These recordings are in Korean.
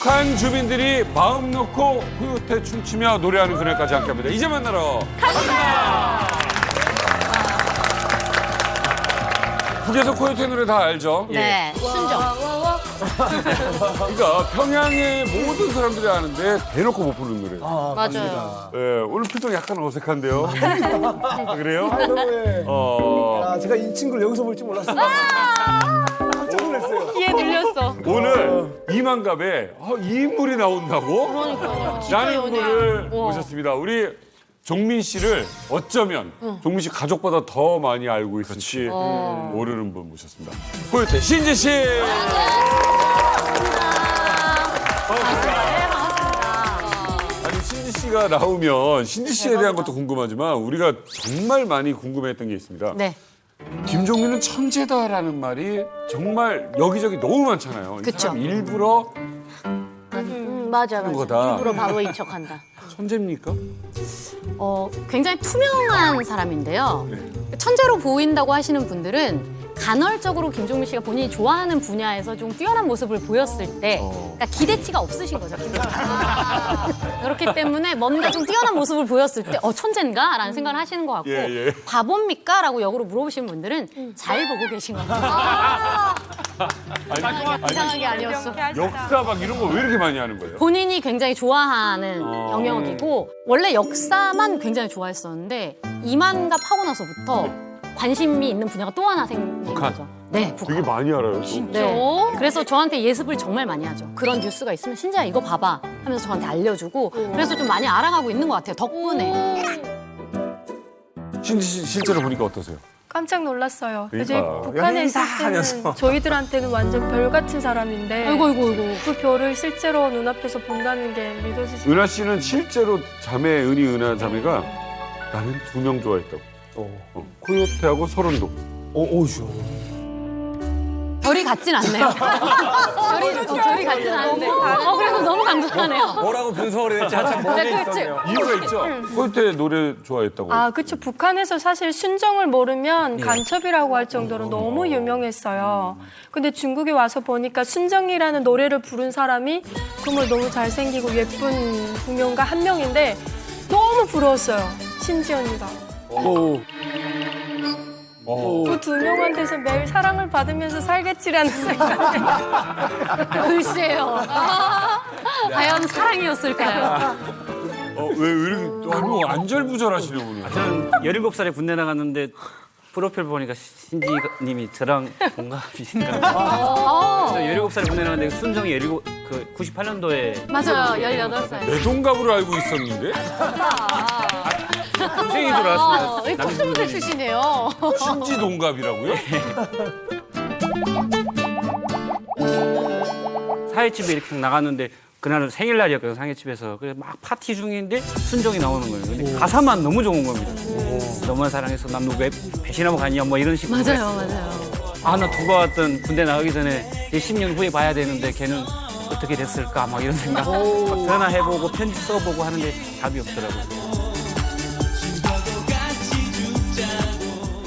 북한 주민들이 마음 놓고 코요태 춤추며 노래하는 그날까지 함께합니다. 이제 만나러 갑니다. 북에서 코요태 노래 다 알죠? 네, 순정. 그러니까 평양의 모든 사람들이 아는데 대놓고 못 부르는 노래. 맞아요. 네, 오늘 표정 약간 어색한데요. 그래요? 제가 이 친구를 여기서 볼 줄 몰랐습니다. 깜짝 놀랐어요. 귀에 들렸어. 오늘 이만갑에 이 인물이 나온다고? 그러니까요. 진짜 라는 연예인. 분을 우와. 모셨습니다. 우리 종민 씨를 어쩌면 종민 씨 가족보다 더 많이 알고 있을지 모르는 분 모셨습니다. 코요태 신지 씨. 아니 신지 씨가 나오면 신지 씨에 대한 것도 궁금하지만 우리가 정말 많이 궁금했던 게 있습니다. 네. 김종민은 천재다라는 말이 정말 여기저기 너무 많잖아요. 이 그쵸. 사람 일부러 맞아. 거다. 일부러 바보인 척한다. 천재입니까? 굉장히 투명한 사람인데요. 천재로 보인다고 하시는 분들은 간헐적으로 김종민 씨가 본인이 좋아하는 분야에서 좀 뛰어난 모습을 보였을 때 그러니까 기대치가 없으신 거죠. 그렇기 때문에 뭔가 좀 뛰어난 모습을 보였을 때 천재인가? 라는 생각을 하시는 것 같고 예. 바보입니까? 라고 역으로 물어보시는 분들은 잘 보고 계신 것 같아요. 이상하게 아니었어. 역사 막 이런 거 왜 이렇게 많이 하는 거예요? 본인이 굉장히 좋아하는 영역이고 원래 역사만 굉장히 좋아했었는데 이만갑 하고 나서부터 관심이 있는 분야가 또 하나 생긴 북한. 거죠. 네, 북한. 되게 많이 알아요. 네. 그래서 저한테 예습을 정말 많이 하죠. 그런 뉴스가 있으면 신지야 이거 봐봐 하면서 저한테 알려주고 그래서 좀 많이 알아가고 있는 것 같아요. 덕분에. 신지 씨 실제로 보니까 어떠세요? 깜짝 놀랐어요. 그러니까. 이제 북한에 있을 때는 저희들한테는 완전 별 같은 사람인데 아이고. 그 별을 실제로 눈앞에서 본다는 게 믿어지지 은하 씨는 실제로 자매 은하 자매가 나는 2명 좋아했다고. 코요태하고 서른도. 오우쇼. 결이 같진 않네요. 결이 같진 않은데. 그래도 너무 감사하네요. 뭐라고 분석을 해야 될지 한참 네, 모르겠 그렇지. 있었네요. 이유가 있죠. 코요태 노래 좋아했다고. 아, 그쵸. 북한에서 사실 순정을 모르면 간첩이라고 할 정도로 너무 유명했어요. 근데 중국에 와서 보니까 순정이라는 노래를 부른 사람이 정말 너무 잘생기고 예쁜 두 명과 한 명인데 너무 부러웠어요. 신지 언니가. 그 두 명한테서 매일 사랑을 받으면서 살겠지라는 생각에. 글쎄요. 과연 사랑이었을까요? 왜 이렇게 너무 안절부절하시냐 오늘. 저는 17살에 군대 나갔는데 프로필 보니까 신지님이 저랑 동갑이신가 봐요. 17살에 군대 나갔는데 순정이 98년도에 맞아요. 18살. 내 동갑으로 알고 있었는데 동생이 들어왔습니다. 콧소리를 쓰시네요. 신지 동갑이라고요? 사회집에 이렇게 나갔는데 그날은 생일날이었거든요. 상해집에서. 그래서 막 파티 중인데 순정이 나오는 거예요. 근데 가사만 너무 좋은 겁니다. 너만 사랑해서 난 너 왜 배신하고 가냐 뭐 이런 식으로. 맞아요. 나 두고 왔던 군대 나가기 전에 이제 10년 후에 봐야 되는데 걔는 어떻게 됐을까 막 이런 생각. 막 전화해보고 편지 써보고 하는데 답이 없더라고요.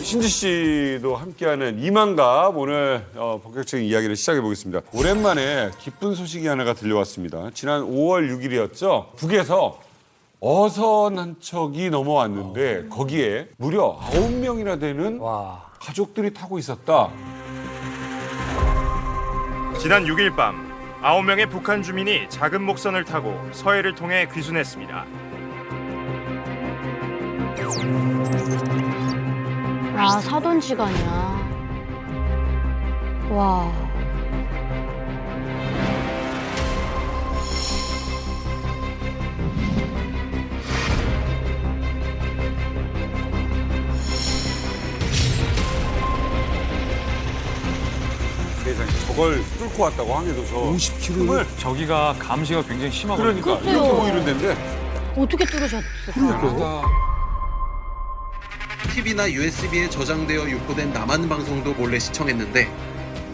신지 씨도 함께하는 이만갑 오늘 본격적인 이야기를 시작해 보겠습니다. 오랜만에 기쁜 소식이 하나가 들려왔습니다. 지난 5월 6일이었죠. 북에서 어선 한 척이 넘어왔는데 거기에 무려 9명이나 되는 가족들이 타고 있었다. 지난 6일 밤 9명의 북한 주민이 작은 목선을 타고 서해를 통해 귀순했습니다. 사돈 시간이야. 와. 세상에 저걸 뚫고 왔다고 항해도 저 50km를 저기가 감시가 굉장히 심하거든요. 그러니까 그래요. 이렇게 보이는 데인데 어떻게 뚫으셨을까? TV나 USB에 저장되어 유포된 남한 방송도 몰래 시청했는데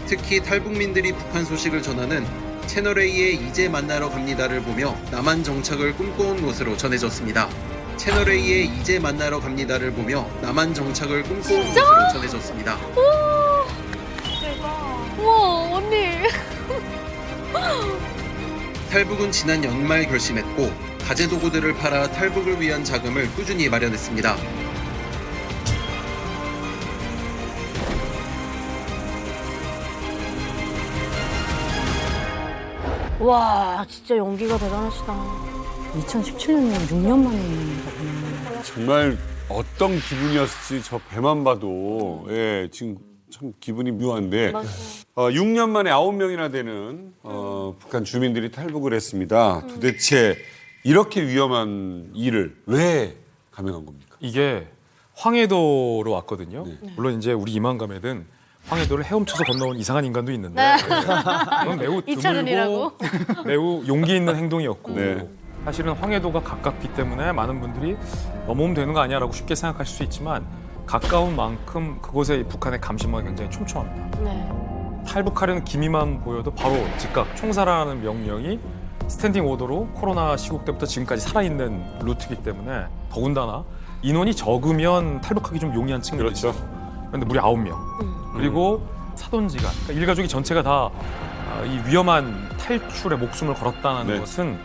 특히 탈북민들이 북한 소식을 전하는 채널A의 이제 만나러 갑니다를 보며 남한 정착을 꿈꿔온 것으로 전해졌습니다. 채널A의 이제 만나러 갑니다를 보며 남한 정착을 꿈꿔온 것으로 전해졌습니다. 우와, 언니. 탈북은 지난 연말 결심했고 가재 도구들을 팔아 탈북을 위한 자금을 꾸준히 마련했습니다. 와, 진짜 연기가 대단하시다. 2017년이면 6년 만에 있는 거구나. 정말 어떤 기분이었을지 저 배만 봐도 예, 지금 참 기분이 묘한데 6년 만에 9명이나 되는 북한 주민들이 탈북을 했습니다. 도대체 이렇게 위험한 일을 왜 감행한 겁니까? 이게 황해도로 왔거든요. 물론 이제 우리 이만감에는 황해도를 헤엄쳐서 건너온 이상한 인간도 있는데 그건 매우 이철은이라고? 드물고 매우 용기 있는 행동이었고 네. 사실은 황해도가 가깝기 때문에 많은 분들이 넘어오면 되는 거 아니야라고 쉽게 생각하실 수 있지만 가까운 만큼 그곳의 북한의 감시망이 굉장히 촘촘합니다. 네. 탈북하려는 기미만 보여도 바로 즉각 총살하라는 명령이 스탠딩 오더로 코로나 시국 때부터 지금까지 살아있는 루트이기 때문에 더군다나 인원이 적으면 탈북하기 좀 용이한 측면이 그렇죠. 있어요. 그런데 무려 9명. 그리고 사돈지간, 그러니까 일가족이 전체가 다 이 위험한 탈출에 목숨을 걸었다는 네. 것은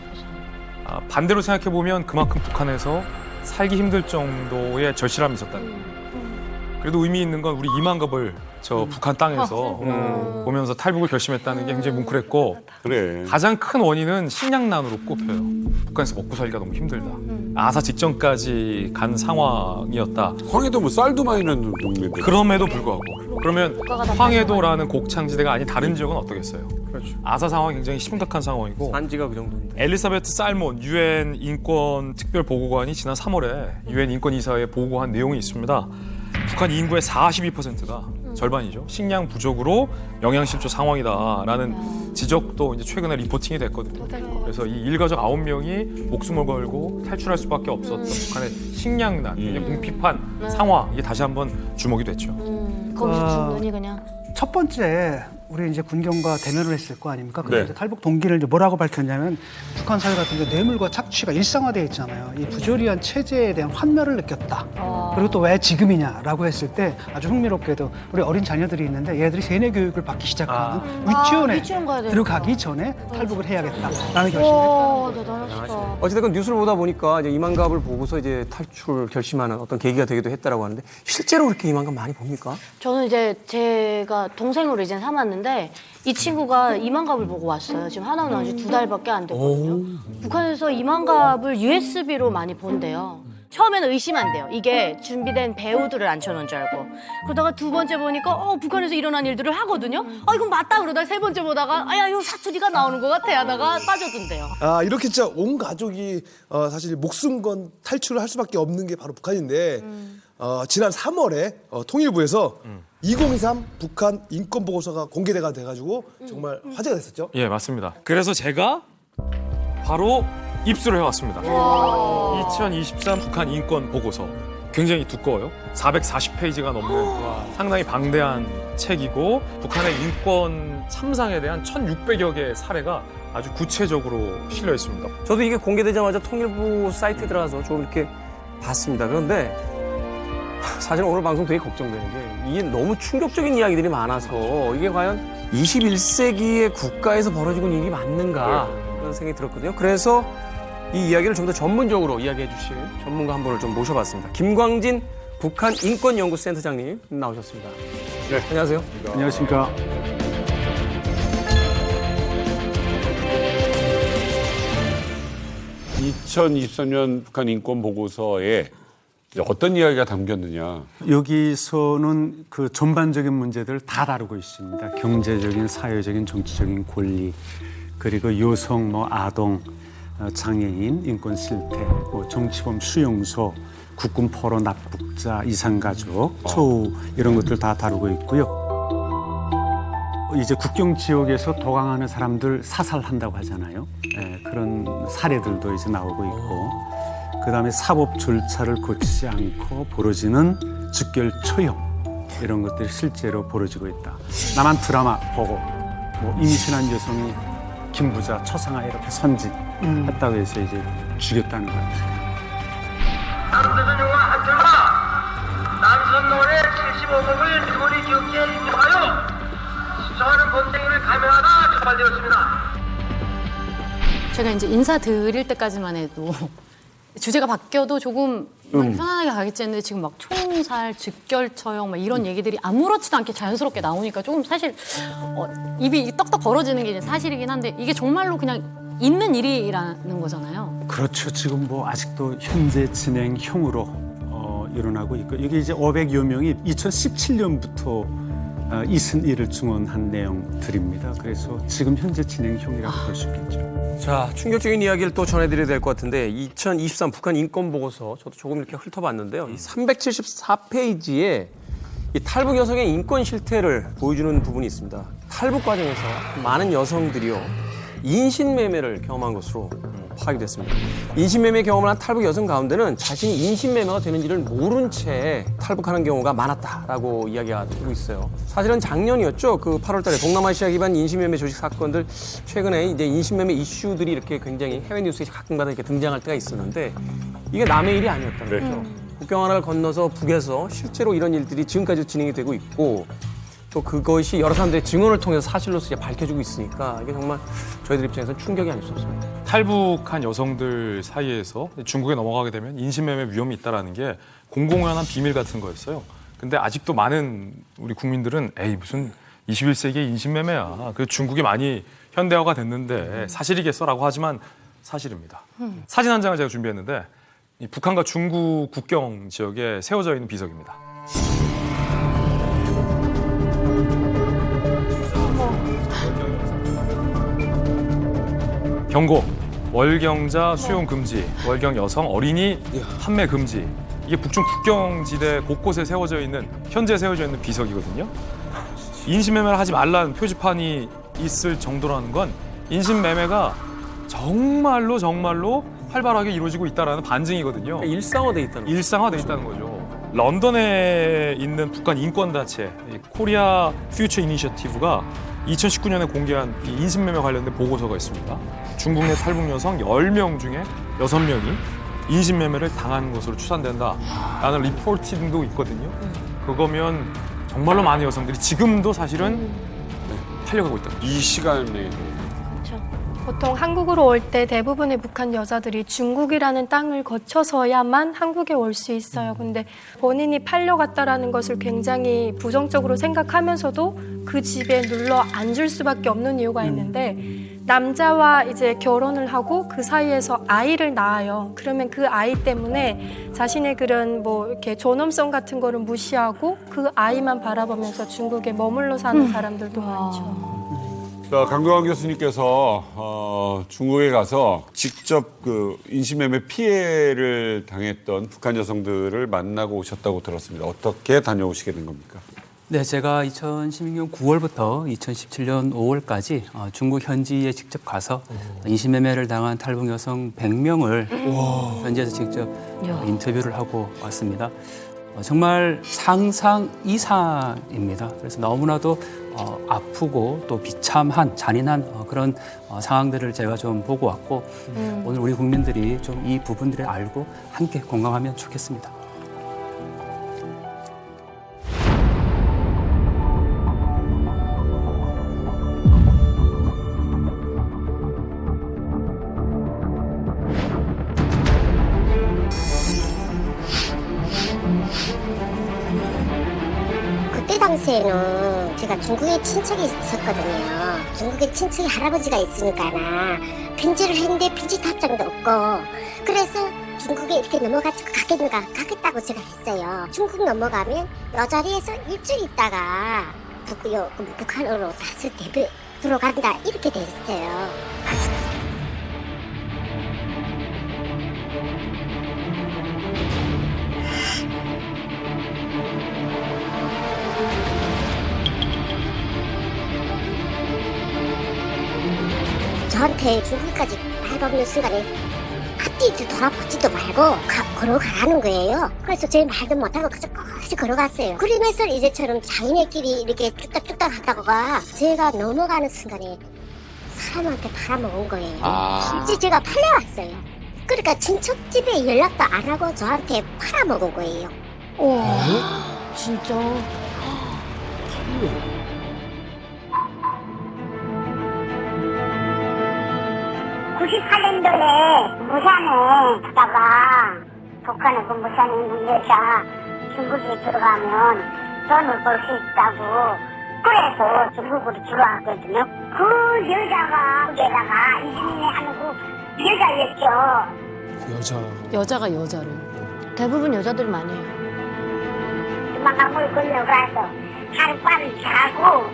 반대로 생각해 보면 그만큼 북한에서 살기 힘들 정도의 절실함이 있었다는 거예요. 그래도 의미 있는 건 우리 이만갑을 저 북한 땅에서 보면서 탈북을 결심했다는 게 굉장히 뭉클했고 그래. 가장 큰 원인은 식량난으로 꼽혀요. 북한에서 먹고 살기가 너무 힘들다. 아사 직전까지 간 상황이었다. 황해도 뭐 쌀도 많이 나는 동네인데. 그럼에도 불구하고 그러면 황해도라는 곡창지대가 아닌 다른 지역은 어떠겠어요? 그렇죠. 아사 상황이 굉장히 심각한 상황이고 산지가 그 정도인데. 엘리사베트 살몬 유엔 인권 특별 보고관이 지난 3월에 유엔 인권 이사회에 보고한 내용이 있습니다. 북한 인구의 42%가 절반이죠. 식량 부족으로 영양실조 상황이다라는 지적도 이제 최근에 리포팅이 됐거든요. 그래서 이 일가족 9명이 목숨을 걸고 탈출할 수밖에 없었던 북한의 식량난, 궁핍한 상황 이게 다시 한번 주목이 됐죠. 거기서 죽느니 그냥. 첫 번째 우리 이제 군경과 대면을 했을 거 아닙니까? 근데 네. 이제 탈북 동기를 이제 뭐라고 밝혔냐면 북한 사회 같은 경우 뇌물과 착취가 일상화되어 있잖아요. 이 부조리한 체제에 대한 환멸을 느꼈다. 그리고 또 왜 지금이냐라고 했을 때 아주 흥미롭게도 우리 어린 자녀들이 있는데 얘들이 세뇌 교육을 받기 시작하는 유치원에 유치원 가야 되겠다. 들어가기 전에 탈북을 해야겠다라는 결심을 와, 했다. 대단하시다. 어쨌든 뉴스를 보다 보니까 이제 이만갑을 보고서 이제 탈출 결심하는 어떤 계기가 되기도 했다라고 하는데 실제로 그렇게 이만갑 많이 봅니까? 저는 이제 제가 동생으로 이제 삼았는데 이 친구가 이만갑을 보고 왔어요. 지금 하나 나온 지 2달밖에 안 됐거든요. 북한에서 이만갑을 USB로 많이 본대요. 처음에는 의심한대요. 이게 준비된 배우들을 앉혀놓은 줄 알고. 그러다가 두 번째 보니까 북한에서 일어난 일들을 하거든요. 이건 맞다 그러다가 세 번째 보다가 야 이거 사투리가 나오는 것 같아 하다가 빠져든대요. 아 이렇게 진짜 온 가족이 사실 목숨 건 탈출을 할 수밖에 없는 게 바로 북한인데 지난 3월에 통일부에서 2023 북한 인권 보고서가 공개가 돼가지고 정말 화제가 됐었죠. 예, 맞습니다. 그래서 제가 바로 입수를 해왔습니다. 2023 북한 인권 보고서 굉장히 두꺼워요. 440페이지가 넘는 상당히 방대한 책이고 북한의 인권 참상에 대한 1,600여 개의 사례가 아주 구체적으로 실려 있습니다. 저도 이게 공개되자마자 통일부 사이트에 들어가서 좀 이렇게 봤습니다. 그런데 사실 오늘 방송 되게 걱정되는 게 이게 너무 충격적인 이야기들이 많아서 이게 과연 21세기의 국가에서 벌어지고 있는 일이 맞는가 그런 생각이 들었거든요. 그래서 이 이야기를 좀 더 전문적으로 이야기해 주실 전문가 한 분을 좀 모셔봤습니다. 김광진 북한 인권연구센터장님 나오셨습니다. 네, 안녕하세요. 안녕하십니까. (2023년) 북한 인권 보고서에 어떤 이야기가 담겼느냐. 여기서는 그 전반적인 문제들을 다 다루고 있습니다. 경제적인, 사회적인, 정치적인 권리, 그리고 여성, 아동, 장애인, 인권 실태, 정치범 수용소, 국군 포로 납북자, 이산가족, 처우 이런 것들 다 다루고 있고요. 이제 국경 지역에서 도강하는 사람들 사살한다고 하잖아요. 그런 사례들도 이제 나오고 있고, 그다음에 사법 절차를 거치지 않고 벌어지는 즉결 처형 이런 것들이 실제로 벌어지고 있다. 남한 드라마 보고 임신한 여성이 김부자, 초상화 이렇게 선짓했다고 해서 이제 죽였다는 거예요. 남조선 영화 한철과 남선 노래 75곡을 소리 기억기에 인정하여 수사하는 범죄를 감행하다 적발되었습니다. 제가 이제 인사드릴 때까지만 해도 주제가 바뀌어도 조금 편안하게 가겠지 했는데 지금 막 총살, 즉결 처형 막 이런 얘기들이 아무렇지도 않게 자연스럽게 나오니까 조금 사실 입이 떡떡 벌어지는 게 이제 사실이긴 한데 이게 정말로 그냥 있는 일이라는 거잖아요. 그렇죠. 지금 뭐 아직도 현재 진행형으로 일어나고 있고 이게 이제 500여 명이 2017년부터 이슨 일을 증언한 내용들입니다. 그래서 지금 현재 진행형이라고 볼 수 있겠죠. 자, 충격적인 이야기를 또 전해드려야 될 것 같은데 2023 북한 인권보고서 저도 조금 이렇게 훑어봤는데요. 이 374페이지에 이 탈북 여성의 인권 실태를 보여주는 부분이 있습니다. 탈북 과정에서 많은 여성들이요. 인신매매를 경험한 것으로 파악이 됐습니다. 인신매매 경험을 한 탈북 여성 가운데는 자신이 인신매매가 되는지를 모른 채 탈북하는 경우가 많았다라고 이야기가 되고 있어요. 사실은 작년이었죠. 그 8월달에 동남아시아 기반 인신매매 조직 사건들 최근에 이제 인신매매 이슈들이 이렇게 굉장히 해외 뉴스에 가끔가다 이렇게 등장할 때가 있었는데 이게 남의 일이 아니었다는 거죠. 국경 하나를 건너서 북에서 실제로 이런 일들이 지금까지 진행이 되고 있고. 또 그것이 여러 사람들의 증언을 통해서 사실로서 이제 밝혀지고 있으니까 이게 정말 저희들 입장에서 충격이 아닐 수 없습니다. 탈북한 여성들 사이에서 중국에 넘어가게 되면 인신매매 위험이 있다는 게 공공연한 비밀 같은 거였어요. 근데 아직도 많은 우리 국민들은 에이 무슨 21세기의 인신매매야. 그 중국이 많이 현대화가 됐는데 사실이겠어라고 하지만 사실입니다. 사진 한 장을 제가 준비했는데 이 북한과 중국 국경 지역에 세워져 있는 비석입니다. 경고, 월경자 수용 금지, 월경 여성 어린이 판매 금지. 이게 북중 국경지대 곳곳에 세워져 있는 현재 세워져 있는 비석이거든요. 인신매매를 하지 말라는 표지판이 있을 정도라는 건 인신매매가 정말로 활발하게 이루어지고 있다는 반증이거든요. 일상화돼 있다는 거죠. 일상화돼 있다는 거죠. 런던에 있는 북한 인권단체 코리아 퓨처 이니셔티브가 2019년에 공개한 이 인신매매 관련된 보고서가 있습니다. 중국 내 탈북 여성 10명 중에 6명이 인신매매를 당한 것으로 추산된다라는 리포팅도 있거든요. 그거면 정말로 많은 여성들이 지금도 사실은 팔려가고 있다. 이 시간에 보통 한국으로 올 때 대부분의 북한 여자들이 중국이라는 땅을 거쳐서야만 한국에 올 수 있어요. 근데 본인이 팔려갔다라는 것을 굉장히 부정적으로 생각하면서도 그 집에 눌러 앉을 수밖에 없는 이유가 있는데 남자와 이제 결혼을 하고 그 사이에서 아이를 낳아요. 그러면 그 아이 때문에 자신의 그런 뭐 이렇게 존엄성 같은 거를 무시하고 그 아이만 바라보면서 중국에 머물러 사는 사람들도 많죠. 자, 강동원 교수님께서 중국에 가서 직접 그 인신매매 피해를 당했던 북한 여성들을 만나고 오셨다고 들었습니다. 어떻게 다녀오시게 된 겁니까? 네, 제가 2016년 9월부터 2017년 5월까지 중국 현지에 직접 가서 인신매매를 당한 탈북 여성 100명을 현지에서 직접 인터뷰를 하고 왔습니다. 정말 상상 이상입니다. 그래서 너무나도 아프고 또 비참한 잔인한 그런 상황들을 제가 좀 보고 왔고 오늘 우리 국민들이 좀 이 부분들을 알고 함께 공감하면 좋겠습니다. 그때 당시에는 제가 중국에 친척이 있었거든요. 중국에 친척이 할아버지가 있으니까나 편지를 했는데 편지 답장도 없고 그래서 중국에 이렇게 가겠다고 제가 했어요. 중국 넘어가면 이 자리에서 일주일 있다가 북한으로 다시 들어간다 이렇게 돼 있어요. 저한테 중국까지 밟아보는 순간에 앞뒤도 돌아보지도 말고 걸어가라는 거예요. 그래서 제 말도 못하고 끝까지 걸어갔어요. 그러면서 이제처럼 자기네끼리 이렇게 뚝딱뚝딱 하다가 제가 넘어가는 순간에 사람한테 팔아먹은 거예요. 실제 제가 팔려왔어요. 그러니까 친척집에 연락도 안 하고 저한테 팔아먹은 거예요. 진짜. 인도에 무산에 가다가 북한에 그 무산에 있는 여자 중국에 들어가면 돈을 벌 수 있다고 그래서 중국으로 들어왔거든요. 그 여자가 거기에다가 이진이 하는 그 여자였죠. 여자가 여자를. 대부분 여자들이 많이 해요. 도망강물 건너가서 하룻밤 자고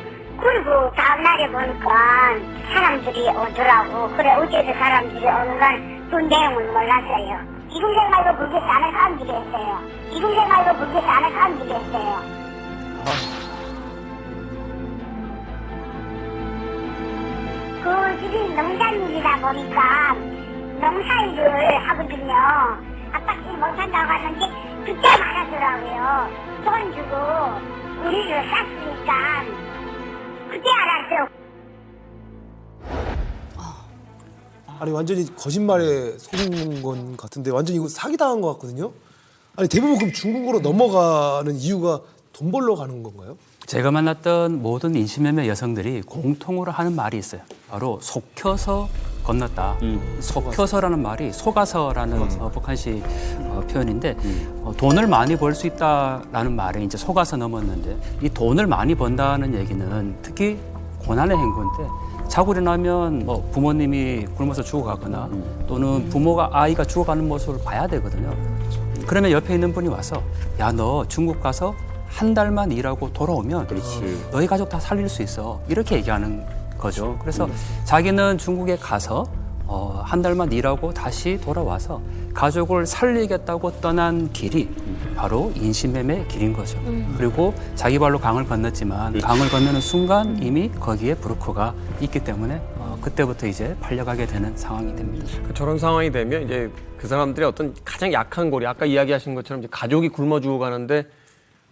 그리고 다음날에 보니까 사람들이 오더라고. 그래 어제도 사람들이 오는 건 그 내용을 몰랐어요. 지금 생각해도 그게 다른 사람들이 했어요. 지금 생각해도 그게 다른 사람들이 했어요. 그 집이 농산일이다 보니까 농사일을 하거든요. 아빠끼리 못한다고 하는데 그때 말하더라고요. 돈 주고 우리를 쌌으니까 그때 알았어요. 아니 완전히 거짓말에 속은 건 같은데 완전히 이거 사기당한 것 같거든요. 아니 대부분 그럼 중국으로 넘어가는 이유가 돈 벌러 가는 건가요? 제가 만났던 모든 인신매매 여성들이 공통으로 하는 말이 있어요. 바로 속혀서 건넜다. 속혀서라는 말이 속아서라는 북한식 표현인데 돈을 많이 벌 수 있다라는 말에 이제 속아서 넘었는데 이 돈을 많이 번다는 얘기는 특히 고난의 행군인데 자고 일어나면 뭐 부모님이 굶어서 죽어가거나 또는 부모가 아이가 죽어가는 모습을 봐야 되거든요. 그러면 옆에 있는 분이 와서 야, 너 중국 가서 한 달만 일하고 돌아오면 너희 가족 다 살릴 수 있어. 이렇게 얘기하는 거죠. 그래서 자기는 중국에 가서 한 달만 일하고 다시 돌아와서 가족을 살리겠다고 떠난 길이 바로 인신매매 길인 거죠. 그리고 자기 발로 강을 건넜지만 강을 건너는 순간 이미 거기에 브로커가 있기 때문에 그때부터 이제 팔려가게 되는 상황이 됩니다. 저런 상황이 되면 이제 그 사람들의 어떤 가장 약한 고리, 아까 이야기하신 것처럼 이제 가족이 굶어 죽어가는데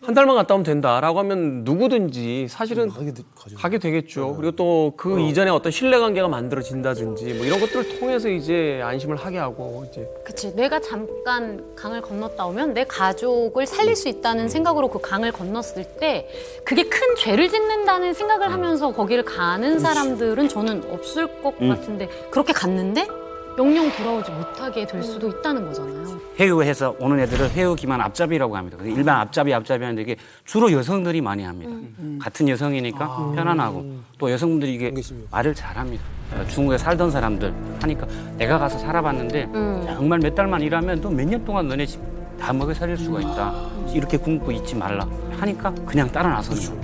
한 달만 갔다 오면 된다라고 하면 누구든지 사실은 가게 되겠죠. 그리고 또 그 이전에 어떤 신뢰관계가 만들어진다든지 뭐 이런 것들을 통해서 이제 안심을 하게 하고 이제. 그치. 내가 잠깐 강을 건넜다 오면 내 가족을 살릴 수 있다는 생각으로 그 강을 건넜을 때 그게 큰 죄를 짓는다는 생각을 하면서 거기를 가는 사람들은 저는 없을 것 같은데 그렇게 갔는데 영영 돌아오지 못하게 될 수도 있다는 거잖아요. 해외에서 오는 애들을 해외 기만 앞잡이라고 합니다. 일반 앞잡이 하는데 이게 주로 여성들이 많이 합니다. 같은 여성이니까 편안하고 또 여성분들이 이게 말을 잘합니다. 그러니까 중국에 살던 사람들 하니까 내가 가서 살아봤는데 정말 몇 달만 일하면 또 몇 년 동안 너네 집 다 먹여 살릴 수가 있다. 이렇게 굶고 있지 말라 하니까 그냥 따라 나서는 거예요.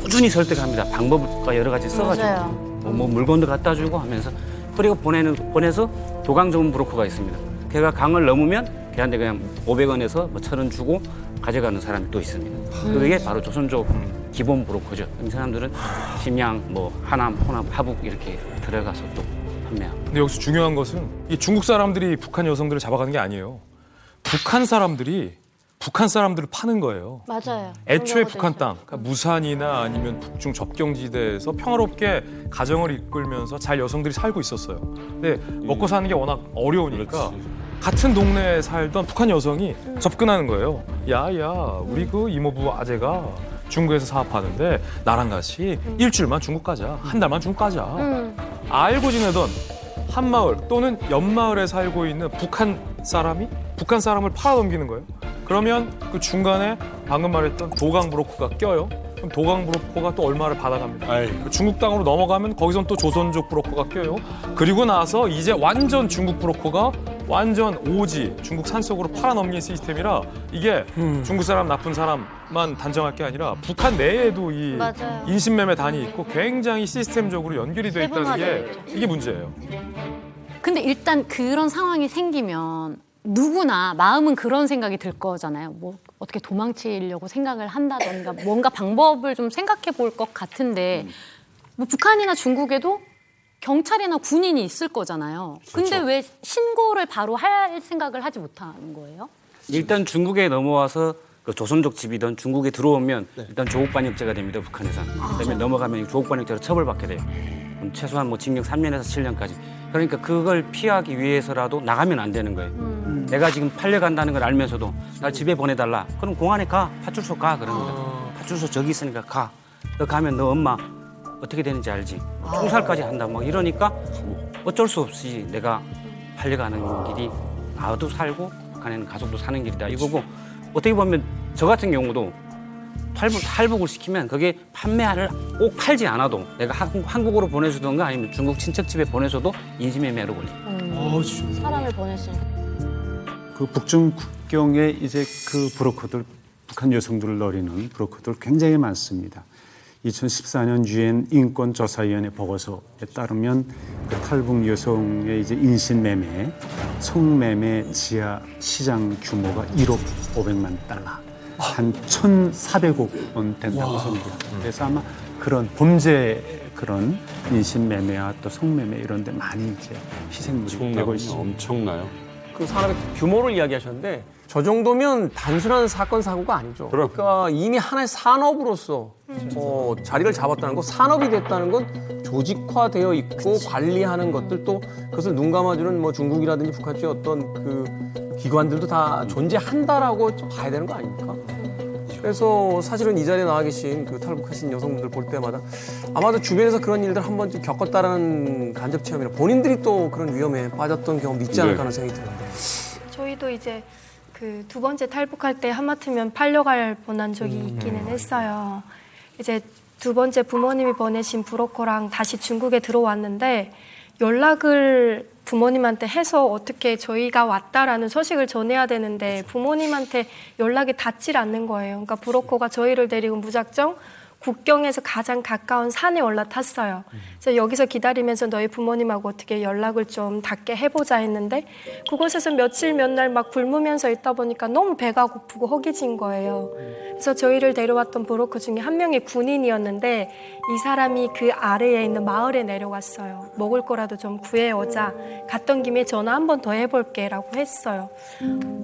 꾸준히 설득합니다. 방법과 여러 가지 써가지고 뭐 물건도 갖다 주고 하면서 그리고 보내서 도강 전문 브로커가 있습니다. 걔가 강을 넘으면 걔한테 그냥 500원에서 뭐 1,000원 주고 가져가는 사람이 또 있습니다. 그게 바로 조선족 기본 브로커죠. 이 사람들은 심양, 뭐 하남, 호남, 하북 이렇게 들어가서 또 판매합니다. 근데 여기서 중요한 것은 이 중국 사람들이 북한 여성들을 잡아가는 게 아니에요. 북한 사람들이 북한 사람들을 파는 거예요. 맞아요. 애초에 북한 땅, 그러니까 무산이나 아니면 북중 접경지대에서 평화롭게 가정을 이끌면서 잘 여성들이 살고 있었어요. 근데 먹고 사는 게 워낙 어려우니까 같은 동네에 살던 북한 여성이 접근하는 거예요. 야야, 우리 그 이모부 아재가 중국에서 사업하는데 나랑 같이 일주일만 중국 가자, 한 달만 중국 가자. 알고 지내던 한 마을 또는 옆 마을에 살고 있는 북한 사람을 팔아넘기는 거예요. 그러면 그 중간에 방금 말했던 도강 브로커가 껴요. 그럼 도강 브로커가 또 얼마를 받아갑니다. 그 중국 땅으로 넘어가면 거기선 또 조선족 브로커가 껴요. 그리고 나서 이제 완전 중국 브로커가 완전 오지 중국 산속으로 팔아넘긴 시스템이라 이게 중국 사람 나쁜 사람만 단정할 게 아니라 북한 내에도 이 인신매매 단이 있고 굉장히 시스템적으로 연결이 돼 있다는 게 이게 문제예요. 근데 일단 그런 상황이 생기면 누구나 마음은 그런 생각이 들 거잖아요. 뭐 어떻게 도망치려고 생각을 한다던가 뭔가 방법을 좀 생각해 볼 것 같은데 뭐 북한이나 중국에도 경찰이나 군인이 있을 거잖아요. 근데 왜 신고를 바로 할 생각을 하지 못하는 거예요? 일단 중국에 넘어와서 그 조선족 집이든 중국에 들어오면 일단 조국반역죄가 됩니다. 북한에서는. 그다음에 넘어가면 조국반역죄로 처벌받게 돼요. 그럼 최소한 뭐 징역 3년에서 7년까지. 그러니까 그걸 피하기 위해서라도 나가면 안 되는 거예요. 내가 지금 팔려간다는 걸 알면서도 나 집에 보내달라. 그럼 공안에 가. 파출소 가. 그럽니다. 파출소 저기 있으니까 가. 너 가면 너 엄마 어떻게 되는지 알지. 총살까지 한다. 막 이러니까 어쩔 수 없이 내가 팔려가는 길이 나도 살고 북한에는 가족도 사는 길이다 이거고 어떻게 보면 저 같은 경우도 탈북을 시키면 그게 판매를 꼭 팔지 않아도 내가 한국으로 보내주던가 아니면 중국 친척집에 보내줘도 인신매매로 걸려요. 사람을 보냈으니까. 그 북중 국경에 이제 그 브로커들, 북한 여성들을 노리는 브로커들 굉장히 많습니다. 2014년 유엔 인권조사위원회 보고서에 따르면 그 탈북 여성의 이제 인신매매, 성매매 지하 시장 규모가 1억 500만 달러, 한 1,400억 원 된다고 합니다. 그래서 아마 그런 범죄 그런 인신매매와 또 성매매 이런 데 많이 이제 희생물이 되고 있습니다. 엄청나요. 그 사람의 규모를 이야기하셨는데 저 정도면 단순한 사건 사고가 아니죠. 그러니까 이미 하나의 산업으로서 자리를 잡았다는 거, 산업이 됐다는 건 조직화되어 있고 관리하는 것들 또 그것을 눈 감아주는 뭐 중국이라든지 북한 쪽의 어떤 그 기관들도 다 존재한다라고 좀 봐야 되는 거 아닙니까? 그래서 사실은 이 자리에 나와 계신 그 탈북하신 여성분들 볼 때마다 아마도 주변에서 그런 일들 한 번쯤 겪었다라는 간접 체험이나 본인들이 또 그런 위험에 빠졌던 경험 있지 않을까 하는 생각이 드는데. 저희도 이제 그 두 번째 탈북할 때 하마터면 팔려갈 뻔한 적이 있기는 했어요. 이제 두 번째 부모님이 보내신 브로커랑 다시 중국에 들어왔는데 연락을 부모님한테 해서 어떻게 저희가 왔다라는 소식을 전해야 되는데 부모님한테 연락이 닿질 않는 거예요. 그러니까 브로커가 저희를 데리고 무작정 국경에서 가장 가까운 산에 올라탔어요. 그래서 여기서 기다리면서 너희 부모님하고 어떻게 연락을 좀 닿게 해보자 했는데 그곳에서 며칠 몇 날 막 굶으면서 있다 보니까 너무 배가 고프고 허기진 거예요. 그래서 저희를 데려왔던 브로커 중에 한 명이 군인이었는데 이 사람이 그 아래에 있는 마을에 내려갔어요. 먹을 거라도 좀 구해오자. 갔던 김에 전화 한 번 더 해볼게 라고 했어요.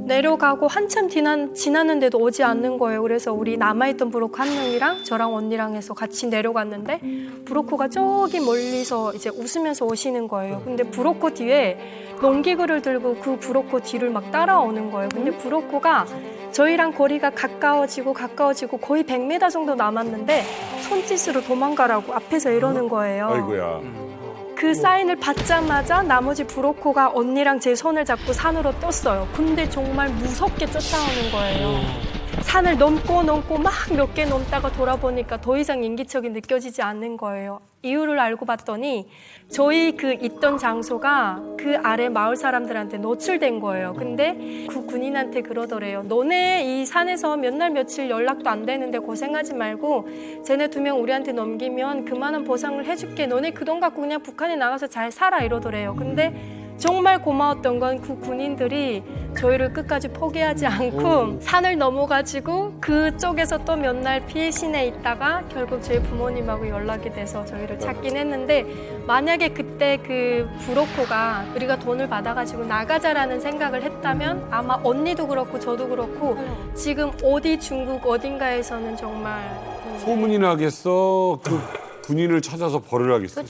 내려가고 한참 지났는데도 오지 않는 거예요. 그래서 우리 남아있던 브로커 한 명이랑 저랑 언니랑 해서 같이 내려갔는데 브로커가 저기 멀리서 이제 웃으면서 오시는 거예요. 근데 브로커 뒤에 농기구를 들고 그 브로커 뒤를 막 따라오는 거예요. 근데 브로커가 저희랑 거리가 가까워지고 거의 100m 정도 남았는데 손짓으로 도망가라고 앞에서 이러는 거예요. 아이고야. 그 사인을 받자마자 나머지 브로커가 언니랑 제 손을 잡고 산으로 떴어요. 근데 정말 무섭게 쫓아오는 거예요. 산을 넘고 막 몇 개 넘다가 돌아보니까 더 이상 인기척이 느껴지지 않는 거예요. 이유를 알고 봤더니 저희 그 있던 장소가 그 아래 마을 사람들한테 노출된 거예요. 근데 그 군인한테 그러더래요. 너네 이 산에서 몇 날 며칠 연락도 안 되는데 고생하지 말고 쟤네 2명 우리한테 넘기면 그만한 보상을 해줄게. 너네 그 돈 갖고 그냥 북한에 나가서 잘 살아 이러더래요. 근데 정말 고마웠던 건 그 군인들이 저희를 끝까지 포기하지 않고 산을 넘어가지고 그쪽에서 또 몇 날 피신해 있다가 결국 저희 부모님하고 연락이 돼서 저희를 찾긴 했는데 만약에 그때 그 브로커가 우리가 돈을 받아가지고 나가자라는 생각을 했다면 아마 언니도 그렇고 저도 그렇고 지금 어디 중국 어딘가에서는 정말 소문이 나겠어. 그 군인을 찾아서 벌을 하겠어.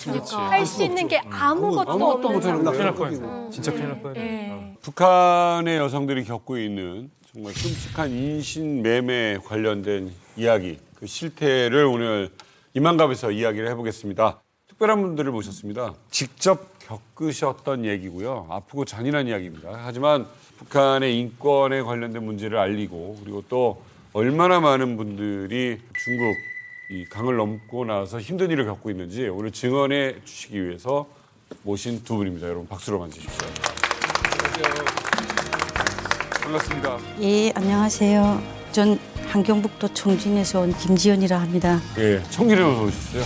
할 수 있는 게 아무것도 없는 상황. 큰일 날 뻔했네. 진짜 큰일 날 뻔했네. 북한의 여성들이 겪고 있는 정말 끔찍한 인신매매 관련된 이야기, 그 실태를 오늘 이만갑에서 이야기를 해보겠습니다. 특별한 분들을 모셨습니다. 직접 겪으셨던 얘기고요. 아프고 잔인한 이야기입니다. 하지만 북한의 인권에 관련된 문제를 알리고 그리고 또 얼마나 많은 분들이 중국 이 강을 넘고 나서 힘든 일을 겪고 있는지 오늘 증언해 주시기 위해서 모신 두 분입니다. 여러분 박수로 맞으십시오. 반갑습니다. 예, 안녕하세요. 전 한경북도 청진에서 온 김지연이라 합니다. 예, 청진에서 오셨어요?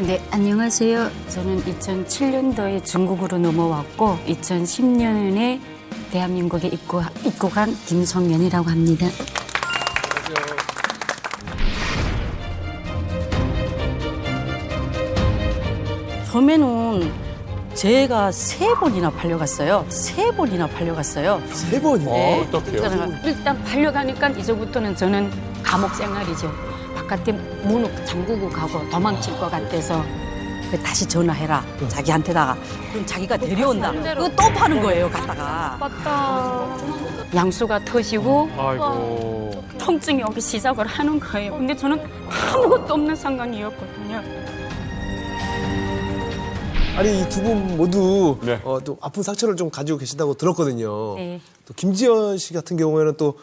네, 안녕하세요. 저는 2007년도에 중국으로 넘어왔고 2010년에 대한민국에 입국한 김성연이라고 합니다. 처음에는 제가 3번이나 팔려갔어요. 3번이나 팔려갔어요. 3번이요? 네. 어떡해요? 일단 팔려가니까 이제부터는 저는 감옥 생활이죠. 바깥에 문 잠그고 가고 도망칠 것 같아서 다시 전화해라. 자기한테다가. 그럼 자기가 데려온다. 그거 또 파는 거예요, 갔다가. 맞다. 양수가 터지고 아이고. 통증이 오기 시작을 하는 거예요. 근데 저는 아무것도 없는 상황이었거든요. 아니 이 두 분 모두 네. 또 아픈 상처를 좀 가지고 계신다고 들었거든요. 네. 또 김지연 씨 같은 경우에는 또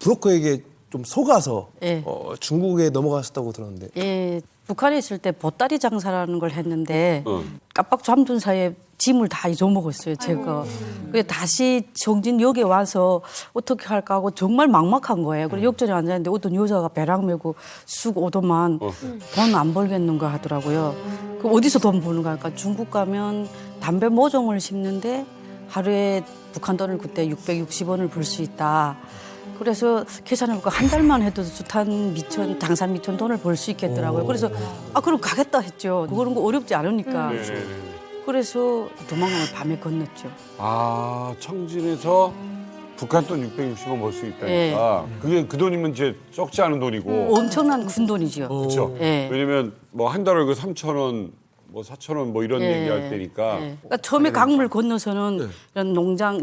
브로커에게 좀 속아서 네. 중국에 넘어가셨다고 들었는데. 예, 북한에 있을 때 보따리 장사라는 걸 했는데 깜빡 잠든 사이에 짐을 다 잊어먹었어요, 제가. 그래서 다시 정진역에 와서 어떻게 할까 하고 정말 막막한 거예요. 그래서 역전에 앉았는데 어떤 여자가 배랑 메고 쑥 오더만 돈 안 벌겠는가 하더라고요. 그럼 어디서 돈 버는가 하니까 중국 가면 담배 모종을 심는데 하루에 북한 돈을 그때 660원을 벌 수 있다. 그래서 계산해보니까 한 달만 해도 숱한 미천, 당산 미천 돈을 벌 수 있겠더라고요. 그래서 그럼 가겠다 했죠. 그런 거 어렵지 않으니까. 그래서 도망을 밤에 건넜죠. 청진에서 북한 돈 660원 벌 수 있다니까. 그게 그 돈이면 이제 적지 않은 돈이고. 엄청난 큰 돈이죠. 그렇죠. 예. 왜냐면 뭐 한 달에 그 3,000원, 뭐 4,000원 뭐 이런 얘기할 때니까. 그러니까 처음에 강물 건너서는 이런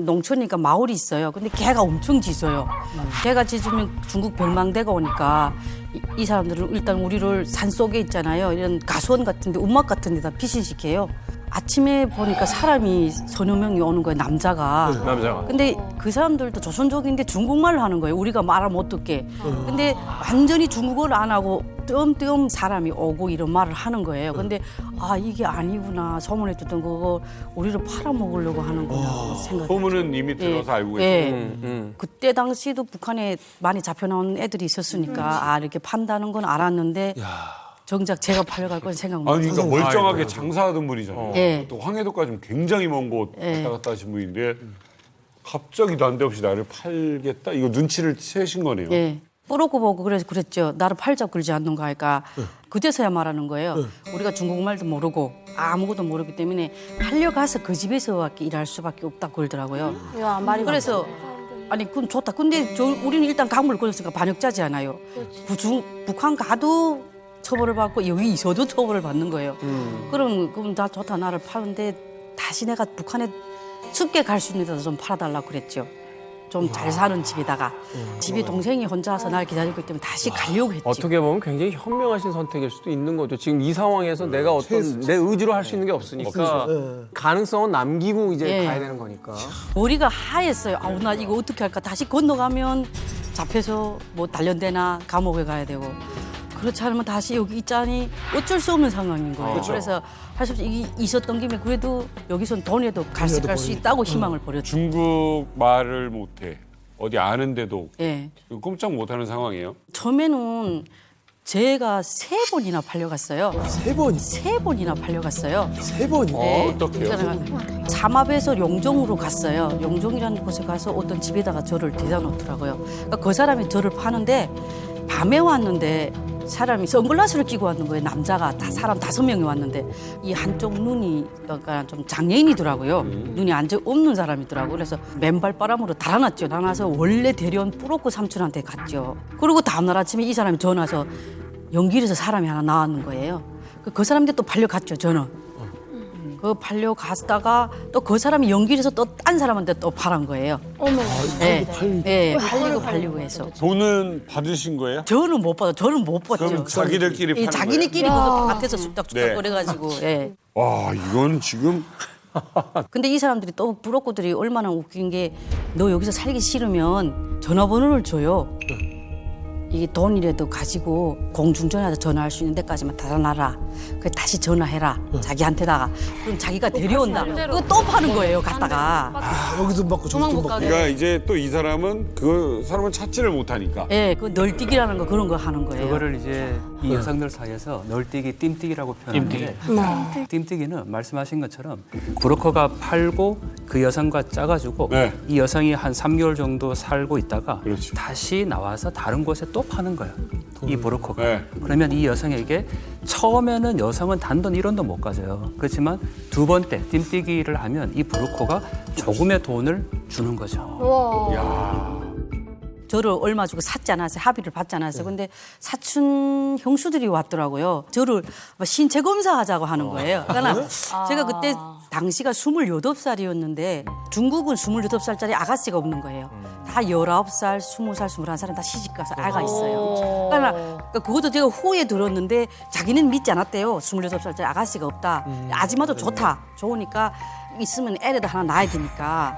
농촌이니까 마을이 있어요. 근데 개가 엄청 짖어요. 개가 짖으면 중국 멸망대가 오니까 이 사람들은 일단 우리를 산속에 있잖아요. 이런 가수원 같은 데, 움막 같은 데다 피신시켜요. 아침에 보니까 사람이 서너 명이 오는 거예요, 남자가. 근데 그 사람들도 조선족인데 중국말을 하는 거예요. 우리가 말을 못 듣게. 근데 완전히 중국어를 안 하고 띄엄띄엄 사람이 오고 이런 말을 하는 거예요. 근데 이게 아니구나. 소문에 듣던 그거 우리를 팔아먹으려고 하는구나 생각. 소문은 이미 들어서 알고 계시고. 그때 당시도 북한에 많이 잡혀나온 애들이 있었으니까 이렇게 판다는 건 알았는데 정작 제가 팔려갈 건 생각 못 아니, 그러니까 했어요. 멀쩡하게 장사하던 분이잖아요. 예. 또 황해도까지 굉장히 먼 곳 왔다 갔다 하신 분인데 갑자기 난데없이 나를 팔겠다? 이거 눈치를 채신 거네요. 예. 뿌르고 보고 그랬죠. 나를 팔자고 그러지 않는가 하니까 그제서야 말하는 거예요. 우리가 중국말도 모르고 아무것도 모르기 때문에 팔려가서 그 집에서밖에 일할 수밖에 없다고 그러더라고요. 야, 말이 그래서 아니 그건 좋다. 근데 우리는 일단 강물을 건넜으니까 반역자지 않아요. 북한 가도 처벌을 받고 여기 있어도 처벌을 받는 거예요. 그럼 다 좋다. 나를 파는데 다시 내가 북한에 쉽게 갈 수 있는 데서 좀 팔아달라고 그랬죠. 좀 잘 사는 집에다가. 집에 동생이 혼자서 날 기다리고 있기 때문에 다시 가려고 했죠. 어떻게 보면 굉장히 현명하신 선택일 수도 있는 거죠. 지금 이 상황에서 내가 어떤 내 의지로 할 수 있는 게 없으니까 가능성은 남기고 이제 가야 되는 거니까. 머리가 하였어요. 나 이거 어떻게 할까. 다시 건너가면 잡혀서 뭐 단련대나 감옥에 가야 되고. 그렇지 않으면 다시 여기 있자니 어쩔 수 없는 상황인 거예요. 그렇죠. 그래서 할 수 없이 있었던 김에 그래도 여기선 돈에도 갈 수 있다고 희망을 버렸죠. 중국 말을 못해. 어디 아는데도 예. 꼼짝 못하는 상황이에요. 처음에는 제가 3번이나 팔려갔어요. 3번? 3번이나 팔려갔어요. 3번이요? 어떡해요? 삼합에서 용종으로 갔어요. 용종이라는 곳에 가서 어떤 집에다가 저를 대다 놓더라고요. 그러니까 그 사람이 저를 파는데 밤에 왔는데 사람이 선글라스를 끼고 왔는 거예요. 남자가 사람 5명이 왔는데 이 한쪽 눈이 약간 좀 장애인이더라고요. 눈이 없는 사람이더라고요. 그래서 맨발바람으로 달아났죠. 달아나서 원래 대련 뿌로코 삼촌한테 갔죠. 그리고 다음날 아침에 이 사람이 전화 와서 연길에서 사람이 하나 나왔는 거예요. 그 사람한테 또 팔려갔죠, 저는. 그 팔려갔다가 또 그 사람이 연길에서 또 딴 사람한테 또 팔은 거예요. 팔리고 해서. 돈은 받으신 거예요? 저는 못 받아. 저는 못 받죠. 그럼 자기들끼리 파는 자기네끼리 그 밭에서 쑥닥쑥닥 거려가지고. 와, 이건 지금. 근데 이 사람들이 또 브로커들이 얼마나 웃긴 게 너 여기서 살기 싫으면 전화번호를 줘요. 이 돈이라도 가지고 공중전화에서 전화할 수 있는 데까지만 달아놔라. 그 다시 전화해라. 자기한테다가. 그럼 자기가 데려온다. 그거 또 파는 거예요. 갔다가. 여기 돈 받고 저기 돈 받고. 그러니까 이제 또 이 사람은 그 사람은 찾지를 못하니까. 그 널뛰기라는 거 그런 거 하는 거예요. 그거를 이제 이 여성들 사이에서 널뛰기, 뜀뛰기라고 표현하는데 뜀뛰기는 말씀하신 것처럼 브로커가 팔고 그 여성과 짜가지고 이 여성이 한 3개월 정도 살고 있다가 다시 나와서 다른 곳에 또 파는 거예요. 이 브로커가. 그러면 이 여성에게 처음에는 여성은 단돈 1원도 못 가져요. 그렇지만 두 번째 뜀뛰기를 하면 이 브로커가 조금의 돈을 주는 거죠. 저를 얼마 주고 샀지 않았어요. 합의를 받지 않았어요. 근데 사촌 형수들이 왔더라고요. 저를 신체 검사하자고 하는 거예요. 그러니까 제가 그때 당시가 28살이었는데 중국은 28살짜리 아가씨가 없는 거예요. 다 19살, 20살, 21살은 다 시집가서 아가 있어요. 그러니까 그것도 제가 후에 들었는데 자기는 믿지 않았대요. 28살짜리 아가씨가 없다. 아줌마도 좋다. 좋으니까 있으면 애라도 하나 낳아야 되니까.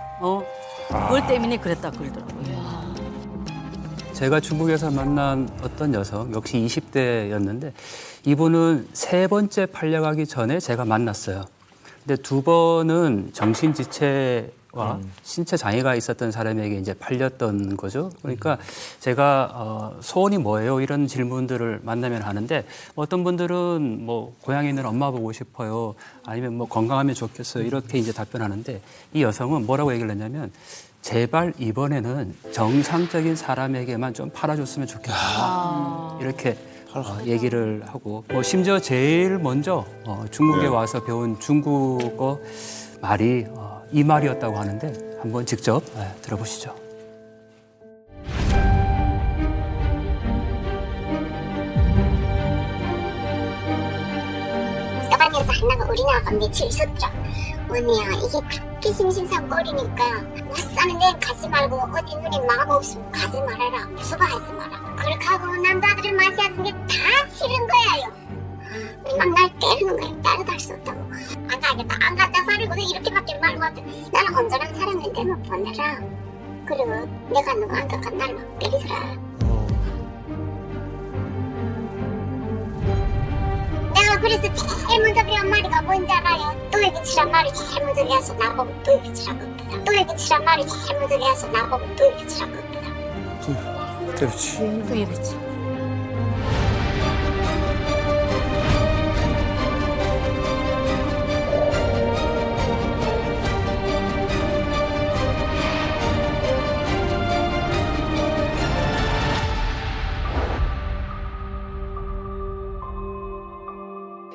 그걸 때문에 그랬다 그러더라고요. 제가 중국에서 만난 어떤 여성, 역시 20대였는데 이분은 3번째 팔려가기 전에 제가 만났어요. 근데 2번은 정신지체와 신체 장애가 있었던 사람에게 이제 팔렸던 거죠. 그러니까 제가 소원이 뭐예요? 이런 질문들을 만나면 하는데 어떤 분들은 뭐 고향에 있는 엄마 보고 싶어요. 아니면 뭐 건강하면 좋겠어요. 이렇게 이제 답변하는데 이 여성은 뭐라고 얘기를 했냐면 제발 이번에는 정상적인 사람에게만 좀 팔아줬으면 좋겠다. 이렇게 얘기를 하고 심지어 제일 먼저 중국에 와서 배운 중국어 말이 이 말이었다고 하는데 한번 직접 들어보시죠. 서방에서 하나가 우리나라가 며칠 있었더라. 언니야 이게 그렇게 심심사거리니까 낯사는 데는 가지 말고 어디 눈에 마음 없으면 가지 말아라. 무서워하지 마라. 그렇게 하고 남자들을 맞이하는 게 다 싫은 거야요. 막 날 때리는 거야. 따로 할 수 없다고. 안 가겠다. 안 갔다 살고 이렇게밖에 말고 나는 온전한 사람인데 뭐 보내라. 그리고 내가 누구 안 갔다 날 막 때리더라. 내가 그래서 제일 먼저 배운 말이가 뭔지 알아요? 또이비치란 말이 제일 먼저 배워서 나보고 또이비치라고 했다. 또이비치란 말이 제일 먼저 배워서 나보고 또이비치라고 했다. 또이비치.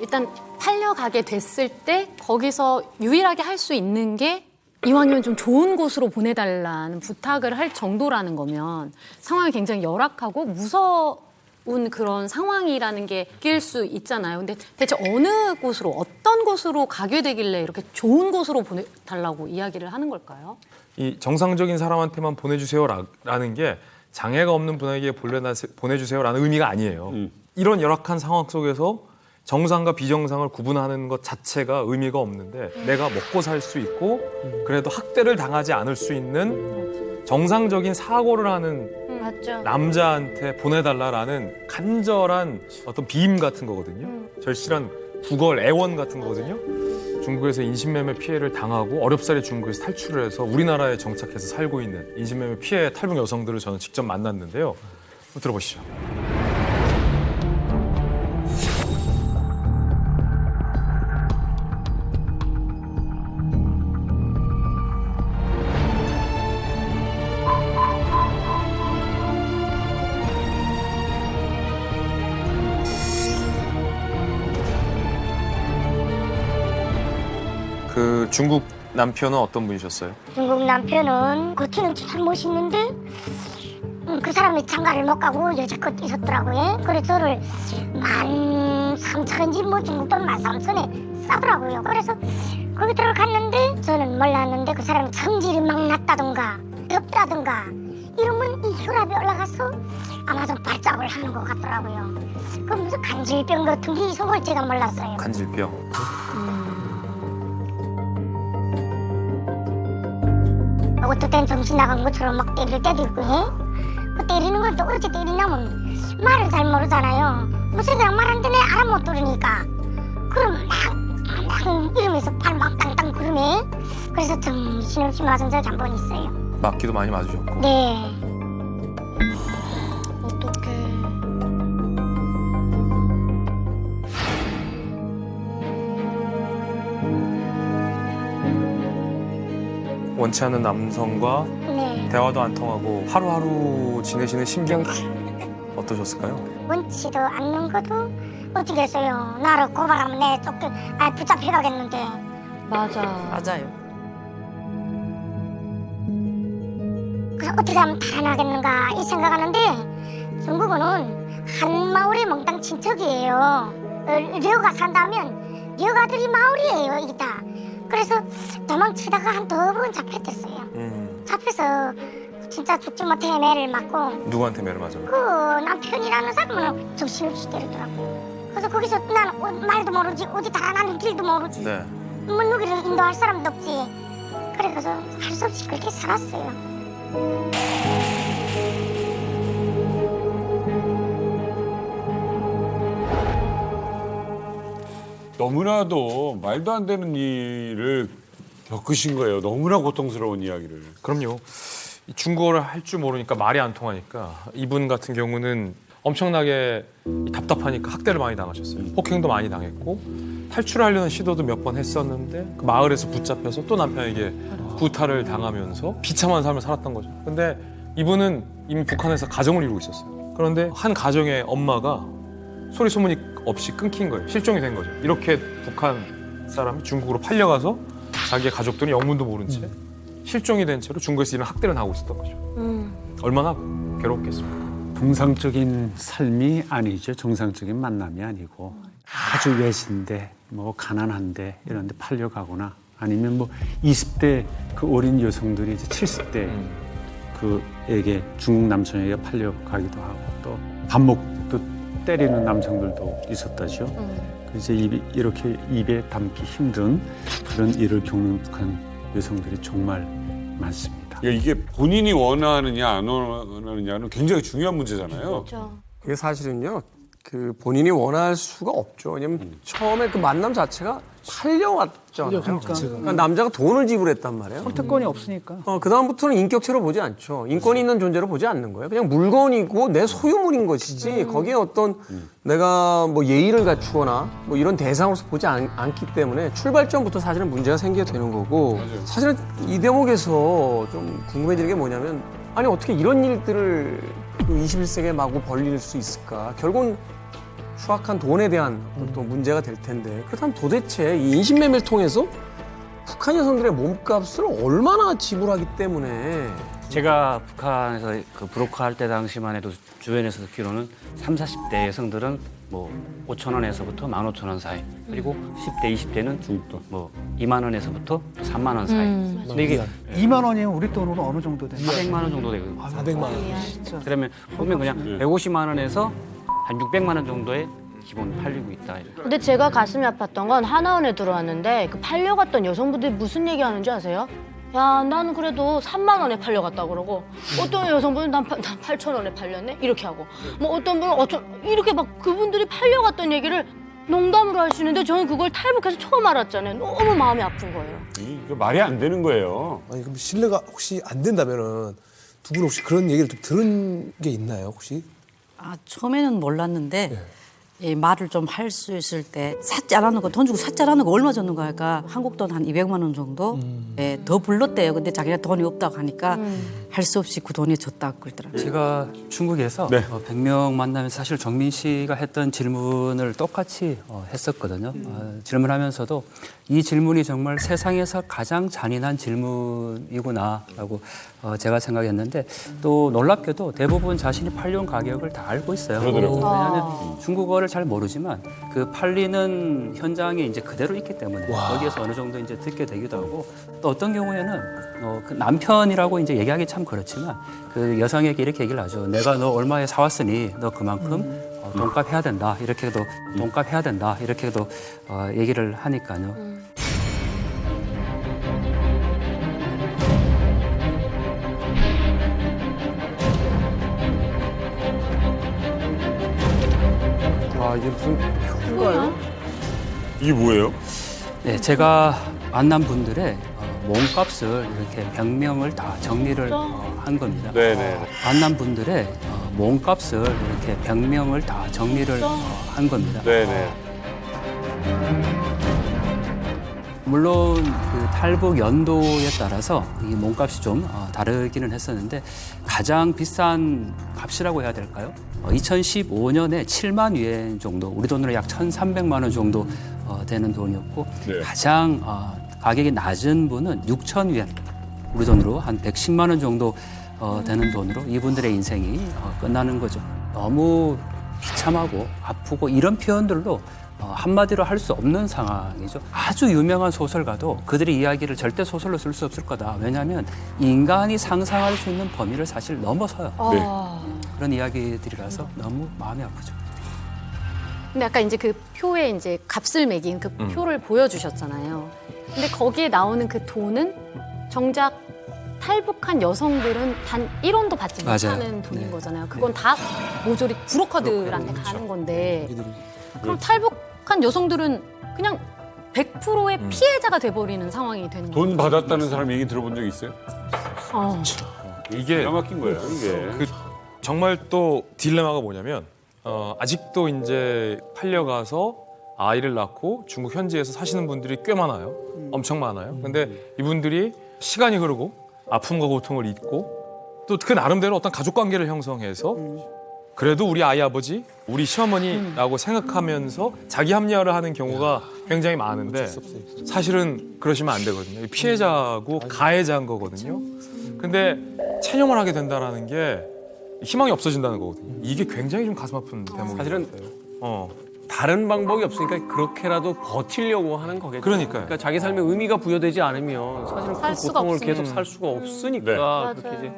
일단 팔려가게 됐을 때 거기서 유일하게 할 수 있는 게 이왕이면 좀 좋은 곳으로 보내달라는 부탁을 할 정도라는 거면 상황이 굉장히 열악하고 무서운 그런 상황이라는 게 느낄 수 있잖아요. 근데 대체 어느 곳으로, 어떤 곳으로 가게 되길래 이렇게 좋은 곳으로 보내달라고 이야기를 하는 걸까요? 이 정상적인 사람한테만 보내주세요라는 게 장애가 없는 분에게 보내주세요라는 의미가 아니에요. 이런 열악한 상황 속에서 정상과 비정상을 구분하는 것 자체가 의미가 없는데 내가 먹고 살 수 있고 그래도 학대를 당하지 않을 수 있는 정상적인 사고를 하는 남자한테 보내달라라는 간절한 어떤 비임 같은 거거든요. 절실한 구걸, 애원 같은 거거든요. 중국에서 인신매매 피해를 당하고 어렵사리 중국에서 탈출을 해서 우리나라에 정착해서 살고 있는 인신매매 피해 탈북 여성들을 저는 직접 만났는데요. 한번 들어보시죠. 그 중국 남편은 어떤 분이셨어요? 중국 남편은 겉으로는 참 멋있는데 그 사람이 장가를 못 가고 여자껏 있었더라고요. 그래서 저를 13,000인지 뭐 중국 돈 13,000에 싸더라고요. 그래서 거기 들어갔는데 저는 몰랐는데 그 사람이 성질이 막 났다든가 덥다든가 이러면 이 혈압이 올라가서 아마 좀 발작을 하는 것 같더라고요. 그 무슨 간질병 같은 게 있은 걸 제가 몰랐어요. 간질병. 어떨 땐 정신 나간 것처럼 막 때릴 때도 있고 해? 그 때리는 걸 또 어떻게 때리냐면 말을 잘 모르잖아요. 무슨 그냥 말하는데 내 알아 못 들으니까 그럼 막 이러면서 팔 막 땅땅 구르네. 그래서 정신없이 맞은 적이 한 번 있어요. 맞기도 많이 맞으셨고. 네. 원치 않는 남성과 네. 대화도 안 통하고 하루하루 지내시는 심경이 어떠셨을까요? 원치도 않는 것도 어떻게 했어요. 나를 고발하면 내 붙잡혀 가겠는데. 맞아요. 그래서 어떻게 하면 달아나겠는가 이 생각하는데 중국은 한 마을의 몽땅 친척이에요. 려가 산다면 려가들이 마을이에요. 이게 다 그래서 도망치다가 한 2번 잡혔댔어요. 잡혀서 진짜 죽지 못해 매를 맞고 누구한테 매를 맞아요? 그 남편이라는 사람은 정신없이 때리더라고요. 그래서 거기서 난 말도 모르지 어디 달아나는 길도 모르지 네. 뭐 누구를 인도할 사람도 없지. 그래서 할 수 없이 그렇게 살았어요. 너무나도 말도 안 되는 일을 겪으신 거예요. 너무나 고통스러운 이야기를. 그럼요. 이 중국어를 할 줄 모르니까 말이 안 통하니까 이분 같은 경우는 엄청나게 답답하니까 학대를 많이 당하셨어요. 폭행도 많이 당했고 탈출하려는 시도도 몇 번 했었는데 그 마을에서 붙잡혀서 또 남편에게 구타를 당하면서 비참한 삶을 살았던 거죠. 근데 이분은 이미 북한에서 가정을 이루고 있었어요. 그런데 한 가정의 엄마가 소리 소문이 없이 끊긴 거예요. 실종이 된 거죠. 이렇게 북한 사람이 중국으로 팔려가서 자기의 가족들은 영문도 모른 채 실종이 된 채로 중국에서 이런 학대를 당하고 있었던 거죠. 얼마나 괴롭겠습니까? 통상적인 삶이 아니죠. 정상적인 만남이 아니고 아주 외진데 뭐 가난한데 이런 데 팔려가거나 아니면 뭐 20대 그 어린 여성들이 이제 70대 그에게 중국 남성에게 팔려가기도 하고 또 밥 먹도 때리는 남성들도 있었다죠. 그래서 이렇게 입에 담기 힘든 그런 일을 겪는 북한 여성들이 정말 많습니다. 이게 본인이 원하느냐 안 원하느냐는 굉장히 중요한 문제잖아요. 그렇죠. 그게 사실은요, 그 본인이 원할 수가 없죠. 왜냐면 처음에 그 만남 자체가 팔려왔잖아요. 그러니까 남자가 돈을 지불했단 말이에요. 선택권이 없으니까. 그 다음부터는 인격체로 보지 않죠. 인권이 있는 존재로 보지 않는 거예요. 그냥 물건이고 내 소유물인 것이지 거기에 어떤 내가 뭐 예의를 갖추거나 뭐 이런 대상으로서 보지 않기 때문에 출발점부터 사실은 문제가 생기게 되는 거고 사실은 이 대목에서 좀 궁금해지는 게 뭐냐면 아니 어떻게 이런 일들을 그 21세기에 마구 벌릴 수 있을까? 결국은 수확한 돈에 대한 또 문제가 될 텐데 그렇다면 도대체 이 인신매매를 통해서 북한 여성들의 몸값을 얼마나 지불하기 때문에 제가 북한에서 그 브로커 할 때 당시만 해도 주변에서 듣기로는 30, 40대 여성들은 뭐 5천 원에서부터 15,000원 사이 그리고 10대, 20대는 중도 뭐 2만 원에서부터 3만 원 사이. 근데 이게 2만 원이면 우리 돈으로 어느 정도 되나요? 400만 원 정도 되거든요. 400만 원. 그러면 보면 그냥 150만 원에서 한 600만 원 정도에 기본 팔리고 있다. 근데 제가 가슴이 아팠던 건 하나원에 들어왔는데 그 팔려갔던 여성분들이 무슨 얘기하는지 아세요? 야, 나는 그래도 3만 원에 팔려갔다 그러고 어떤 여성분은 난 8천 원에 팔렸네? 이렇게 하고 뭐 어떤 분은 이렇게 막 그분들이 팔려갔던 얘기를 농담으로 하시는데 저는 그걸 탈북해서 처음 알았잖아요. 너무 마음이 아픈 거예요. 이거 말이 안 되는 거예요. 아니 그럼 신뢰가 혹시 안 된다면은 두 분 혹시 그런 얘기를 좀 들은 게 있나요 혹시? 처음에는 몰랐는데 이 말을 좀 할 수 있을 때 샀자라는 거 돈 주고 샀자라는 거 얼마 줬는가 하니까 한국 돈 한 200만 원 정도 더 불렀대요. 근데 자기가 돈이 없다고 하니까 할 수 없이 그 돈이 줬다고 그러더라고요. 제가 중국에서 100명 만나면서 사실 정민 씨가 했던 질문을 똑같이 했었거든요. 질문하면서도 이 질문이 정말 세상에서 가장 잔인한 질문이구나라고 제가 생각했는데 또 놀랍게도 대부분 자신이 팔려온 가격을 다 알고 있어요. 그러더라고요. 왜냐하면 중국어를 잘 모르지만 그 팔리는 현장이 이제 그대로 있기 때문에 거기에서 어느 정도 이제 듣게 되기도 하고 또 어떤 경우에는 그 남편이라고 이제 얘기하기 참 그렇지만 그 여성에게 이렇게 얘기를 하죠. 내가 너 얼마에 사왔으니 너 그만큼 돈값 해야 된다. 이렇게도 돈값 해야 된다. 이렇게도 얘기를 하니까요. 이게 무슨 표인가요? 이게 뭐예요? 네, 제가 만난 분들의 몸값을 이렇게 병명을 다 정리를 한 겁니다. 네네. 만난 분들의 몸값을 이렇게 병명을 다 정리를 한 겁니다. 네네. 물론 그 탈북 연도에 따라서 이 몸값이 좀 다르기는 했었는데 가장 비싼 값이라고 해야 될까요? 2015년에 7만 위엔 정도, 우리 돈으로 약 1,300만 원 정도 되는 돈이었고 가장 가격이 낮은 분은 6천 위엔, 우리 돈으로 한 110만 원 정도 되는 돈으로 이분들의 인생이 끝나는 거죠. 너무 비참하고 아프고 이런 표현들로 한마디로 할 수 없는 상황이죠. 아주 유명한 소설가도 그들의 이야기를 절대 소설로 쓸 수 없을 거다. 왜냐하면 인간이 상상할 수 있는 범위를 사실 넘어서요. 그런 이야기들이라서 너무 마음이 아프죠. 근데 아까 이제 그 표에 이제 값을 매긴 그 표를 보여주셨잖아요. 근데 거기에 나오는 그 돈은 정작 탈북한 여성들은 단 1원도 받지 맞아요. 못하는 돈인 거잖아요. 그건 다 모조리 브로커들한테 가는 건데 그럼 탈북한 여성들은 그냥 100%의 피해자가 돼버리는 상황이 되는 거예요. 돈 받았다는 사람 얘기 들어본 적 있어요? 이게 기가 막힌 거예요, 이게. 그 정말 또 딜레마가 뭐냐면 아직도 이제 팔려가서 아이를 낳고 중국 현지에서 사시는 분들이 꽤 많아요. 엄청 많아요. 근데 이분들이 시간이 흐르고 아픔과 고통을 잊고 또 그 나름대로 어떤 가족 관계를 형성해서 그래도 우리 아이 아버지, 우리 시어머니라고 생각하면서 자기 합리화를 하는 경우가 굉장히 많은데 사실은 그러시면 안 되거든요. 피해자고 가해자인 거거든요. 근데 체념을 하게 된다는 게 희망이 없어진다는 거거든요. 이게 굉장히 좀 가슴 아픈 대목이에요. 사실은 다른 방법이 없으니까 그렇게라도 버티려고 하는 거겠죠. 그러니까요. 자기 삶에 의미가 부여되지 않으면 사실은 살 그 수가 고통을 없으니까. 계속 살 수가 없으니까 그렇게 이제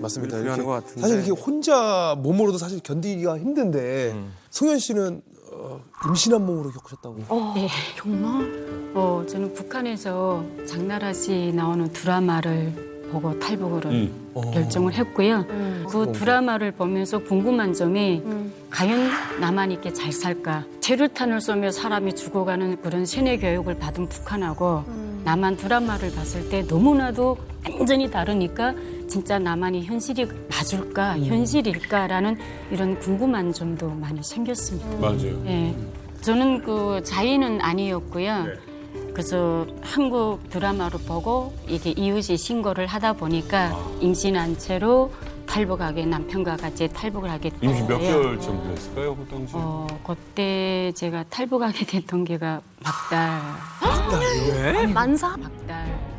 맞습니다. 필요한 이렇게 것 같은데. 사실 이렇게 혼자 몸으로도 사실 견디기가 힘든데 승현 씨는 임신한 몸으로 겪으셨다고. 네, 정말? 저는 북한에서 장나라 씨 나오는 드라마를 보고 탈북을 결정을 했고요. 그 드라마를 보면서 궁금한 점이 과연 나만 이렇게 잘 살까? 체류탄을 쏘며 사람이 죽어가는 그런 세뇌 교육을 받은 북한하고 나만 드라마를 봤을 때 너무나도 완전히 다르니까 진짜 나만이 현실이 맞을까, 현실일까라는 이런 궁금한 점도 많이 생겼습니다. 맞아요. 예, 저는 그 자의는 아니었고요. 그래서 한국 드라마를 보고 이게 이웃이 신고를 하다 보니까 임신한 채로 탈북하게 남편과 같이 탈북을 하게 됐어요. 임신 몇 개월 정도 됐을까요, 그 당시? 그때 제가 탈북하게 됐던 게가 박달. 왜? 만사? 박달.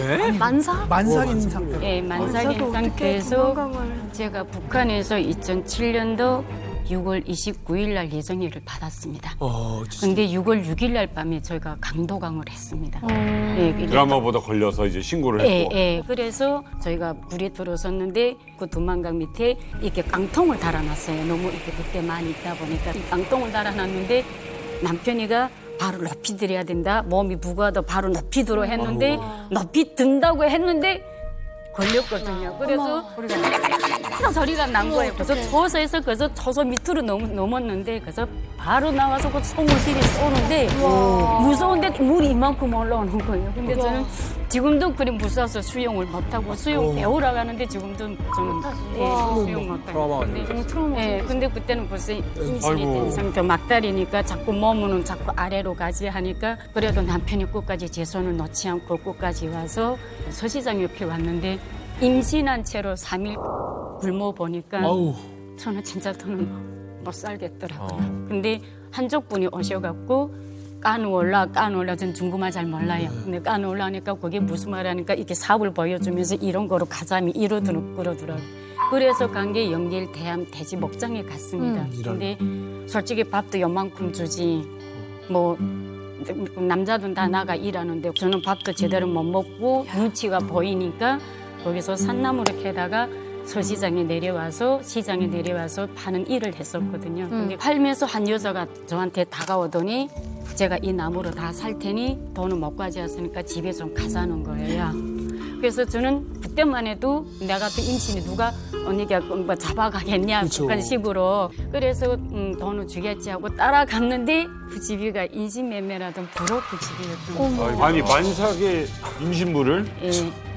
왜? 만사? 만삭인 상태. 예, 만삭인 상태에서 제가 북한에서 2007년도 6월 29일 날 예정일을 받았습니다. 근데 6월 6일 날 밤에 저희가 강도강을 했습니다. 예, 드라마보다 걸려서 이제 신고를 했고. 예. 그래서 저희가 불에 들어섰는데 그 두만강 밑에 이렇게 깡통을 달아놨어요. 너무 이렇게 그때 많이 있다 보니까 이 깡통을 달아놨는데 남편이가 바로 높이 들어야 된다. 몸이 무거워도 바로 높이 들어 했는데 높이 든다고 했는데 걸렸거든요. 그래서 소리가 난 거예요. 그래서 저서에서 그래서 저서 밑으로 넘었는데 그래서 바로 나와서 그 손을 들이 쏘는데 무서운데 물이 이만큼 올라오는 거예요. 근데 저는 지금도 그림 무서워서 수영을 못하고 수영 배우러 가는데 지금도 저는 수영 못하고. 근데 그때는 벌써 임신이 된 상태 막달이니까 자꾸 몸은 자꾸 아래로 가지 하니까 그래도 남편이 끝까지 제 손을 놓지 않고 끝까지 와서 서시장 옆에 왔는데 임신한 채로 3일 굶어 보니까 저는 진짜 더는 못 살겠더라고요. 근데 한쪽 분이 오셔갖고 까누올라 전 중국말 잘 몰라요. 근데 까누올라 하니까 그게 무슨 말하니까 이렇게 삽을 보여주면서 이런 거로 가자미 이러더라고요. 그래서 간 게 영길 대암 돼지 목장에 갔습니다. 근데 솔직히 밥도 요만큼 주지 뭐 남자들 다 나가 일하는데 저는 밥도 제대로 못 먹고 눈치가 보이니까 거기서 산나무를 캐다가 서시장에 내려와서 시장에 내려와서 파는 일을 했었거든요. 근데 팔면서 한 여자가 저한테 다가오더니 제가 이 나무로 다 살 테니 돈은 못 가져왔으니까 집에 좀 가자는 거예요. 그래서 저는 그때만 해도 내가 또 임신이 누가 언니가 뭐 잡아가겠냐 그런 식으로 그래서 돈을 주겠지 하고 따라갔는데 그 집이가 인신매매라던 브로커 집이었던 거예요. 아니 만삭의 임신부를? 예,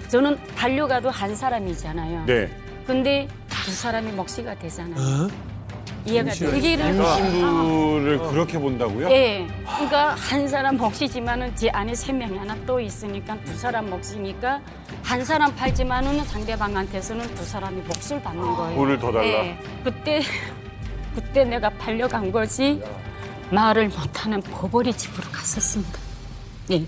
저는 달려가도 한 사람이잖아요. 네. 근데 두 사람이 몫이가 되잖아요. 이해가 돼요. 임신부를 그렇게 본다고요? 예. 그러니까 한 사람 몫이지만은 제 안에 3명이 하나 또 있으니까 두 사람 몫이니까 한 사람 팔지만은 상대방한테서는 두 사람이 몫을 받는 거예요. 돈을 더 달라. 예. 그때 내가 팔려간 것이 말을 못하는 버버리 집으로 갔었습니다. 예.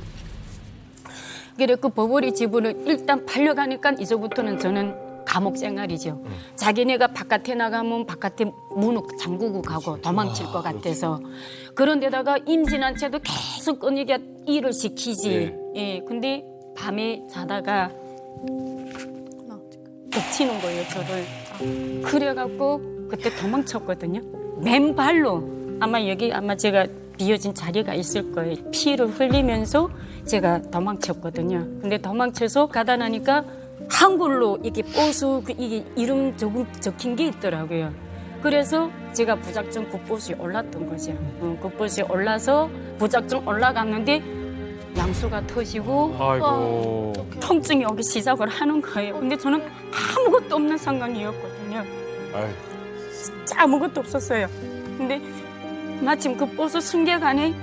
그래 그 버버리 집으로 일단 팔려가니까 이제부터는 저는 감옥 생활이죠. 자기네가 바깥에 나가면 바깥에 문을 잠그고 가고 도망칠 것 같아서 그런데다가 임진한 채도 계속 끊이게 일을 시키지. 예. 근데 밤에 자다가 덮치는 거예요, 저를. 그래갖고 그때 도망쳤거든요. 맨발로 아마 제가 비어진 자리가 있을 거예요. 피를 흘리면서 제가 도망쳤거든요. 근데 도망쳐서 가다 나니까 한글로 이게 버스 이게 이름 적힌 게 있더라고요. 그래서 제가 부작정 국버스에 올랐던 거죠. 국버스에 올라서 부작정 올라갔는데 양수가 터지고 아이고. 통증이 오기 시작을 하는 거예요. 근데 저는 아무것도 없는 상황이었거든요. 진짜 아무것도 없었어요. 근데 마침 그 버스 승객 안에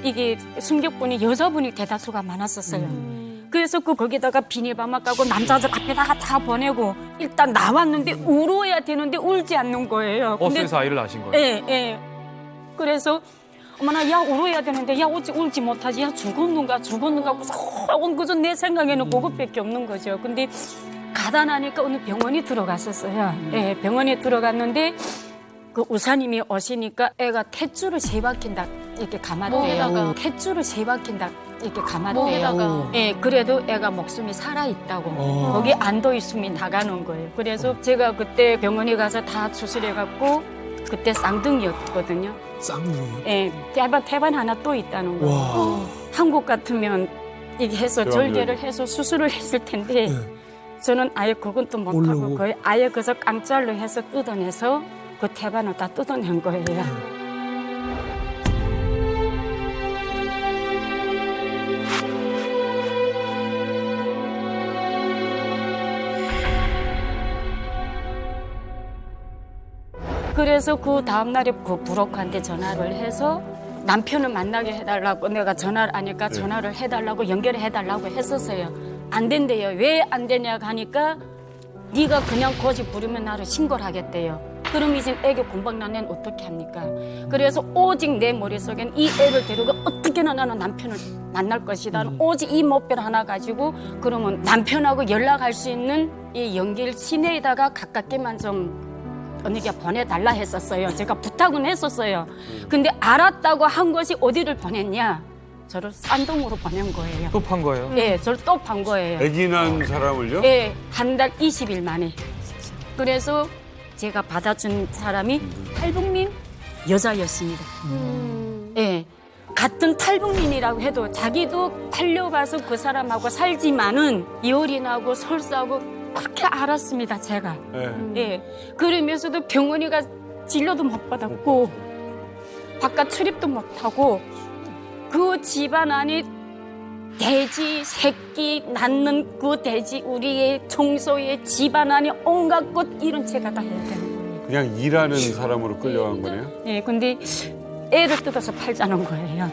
이게 승객분이 여자분이 대다수가 많았었어요. 그래서 거기다가 비닐바마 까고 남자들 앞에다가 다 보내고 일단 나왔는데 울어야 되는데 울지 않는 거예요. 버스에서 아이를 낳으신 거예요? 예. 그래서 어머나 야 울어야 되는데 야 어찌 울지 못하지 야 죽었는가 그저 내 생각에는 그것밖에 없는 거죠. 근데 가다 나니까 어느 병원에 들어갔었어요. 예, 병원에 들어갔는데 그 의사님이 오시니까 애가 탯줄을 3바퀴다 이렇게 감았대요. 탯줄을 3바퀴다 이렇게 감았대요. 예, 그래도 애가 목숨이 살아있다고. 거기 안도의 숨이 나가는 거예요. 그래서 제가 그때 병원에 가서 다 수술해갖고 그때 쌍둥이였거든요. 쌍둥이요? 예, 태반 하나 또 있다는 거예요. 한국 같으면 이게 해서 절개를 해서 수술을 했을 텐데 저는 아예 그건 또 못하고 거의 아예 그래서 깡짤로 해서 뜯어내서 그 태반을 다 뜯어낸 거예요. 그래서 그 다음날에 그 부록한테 전화를 해서 남편을 만나게 해달라고 내가 전화를 하니까 전화를 해달라고 연결해달라고 했었어요. 안 된대요. 왜 안 되냐고 하니까 네가 그냥 고집 부리면 나를 신고를 하겠대요. 그럼 이제 애기 공방 난 애는 어떻게 합니까? 그래서 오직 내 머릿속엔 이 애를 데리고 어떻게나 나는 남편을 만날 것이다. 오직 이 목표를 하나 가지고 그러면 남편하고 연락할 수 있는 이 연길 시내에다가 가깝게만 좀 언니가 보내달라 했었어요. 제가 부탁은 했었어요. 근데 알았다고 한 것이 어디를 보냈냐? 저를 쌍둥으로 보낸 거예요. 또 판 거예요? 예, 저를 또 판 거예요. 아기 낳은 사람을요? 예, 한 달 20일 만에. 그래서 제가 받아준 사람이 탈북민 여자였습니다. 예, 같은 탈북민이라고 해도 자기도 달려가서 그 사람하고 살지만은 이혼하고 설사하고 그렇게 알았습니다, 제가. 예, 그러면서도 병원에 가 진료도 못 받았고 바깥 출입도 못 하고 그 집안 안에 돼지 새끼 낳는 그 돼지 우리의 청소에 집안 안에 온갖 것 이런 제가 다 해야 되는 거예요. 그냥 일하는 사람으로 끌려간 거네요? 예, 근데 애를 뜯어서 팔자는 거예요.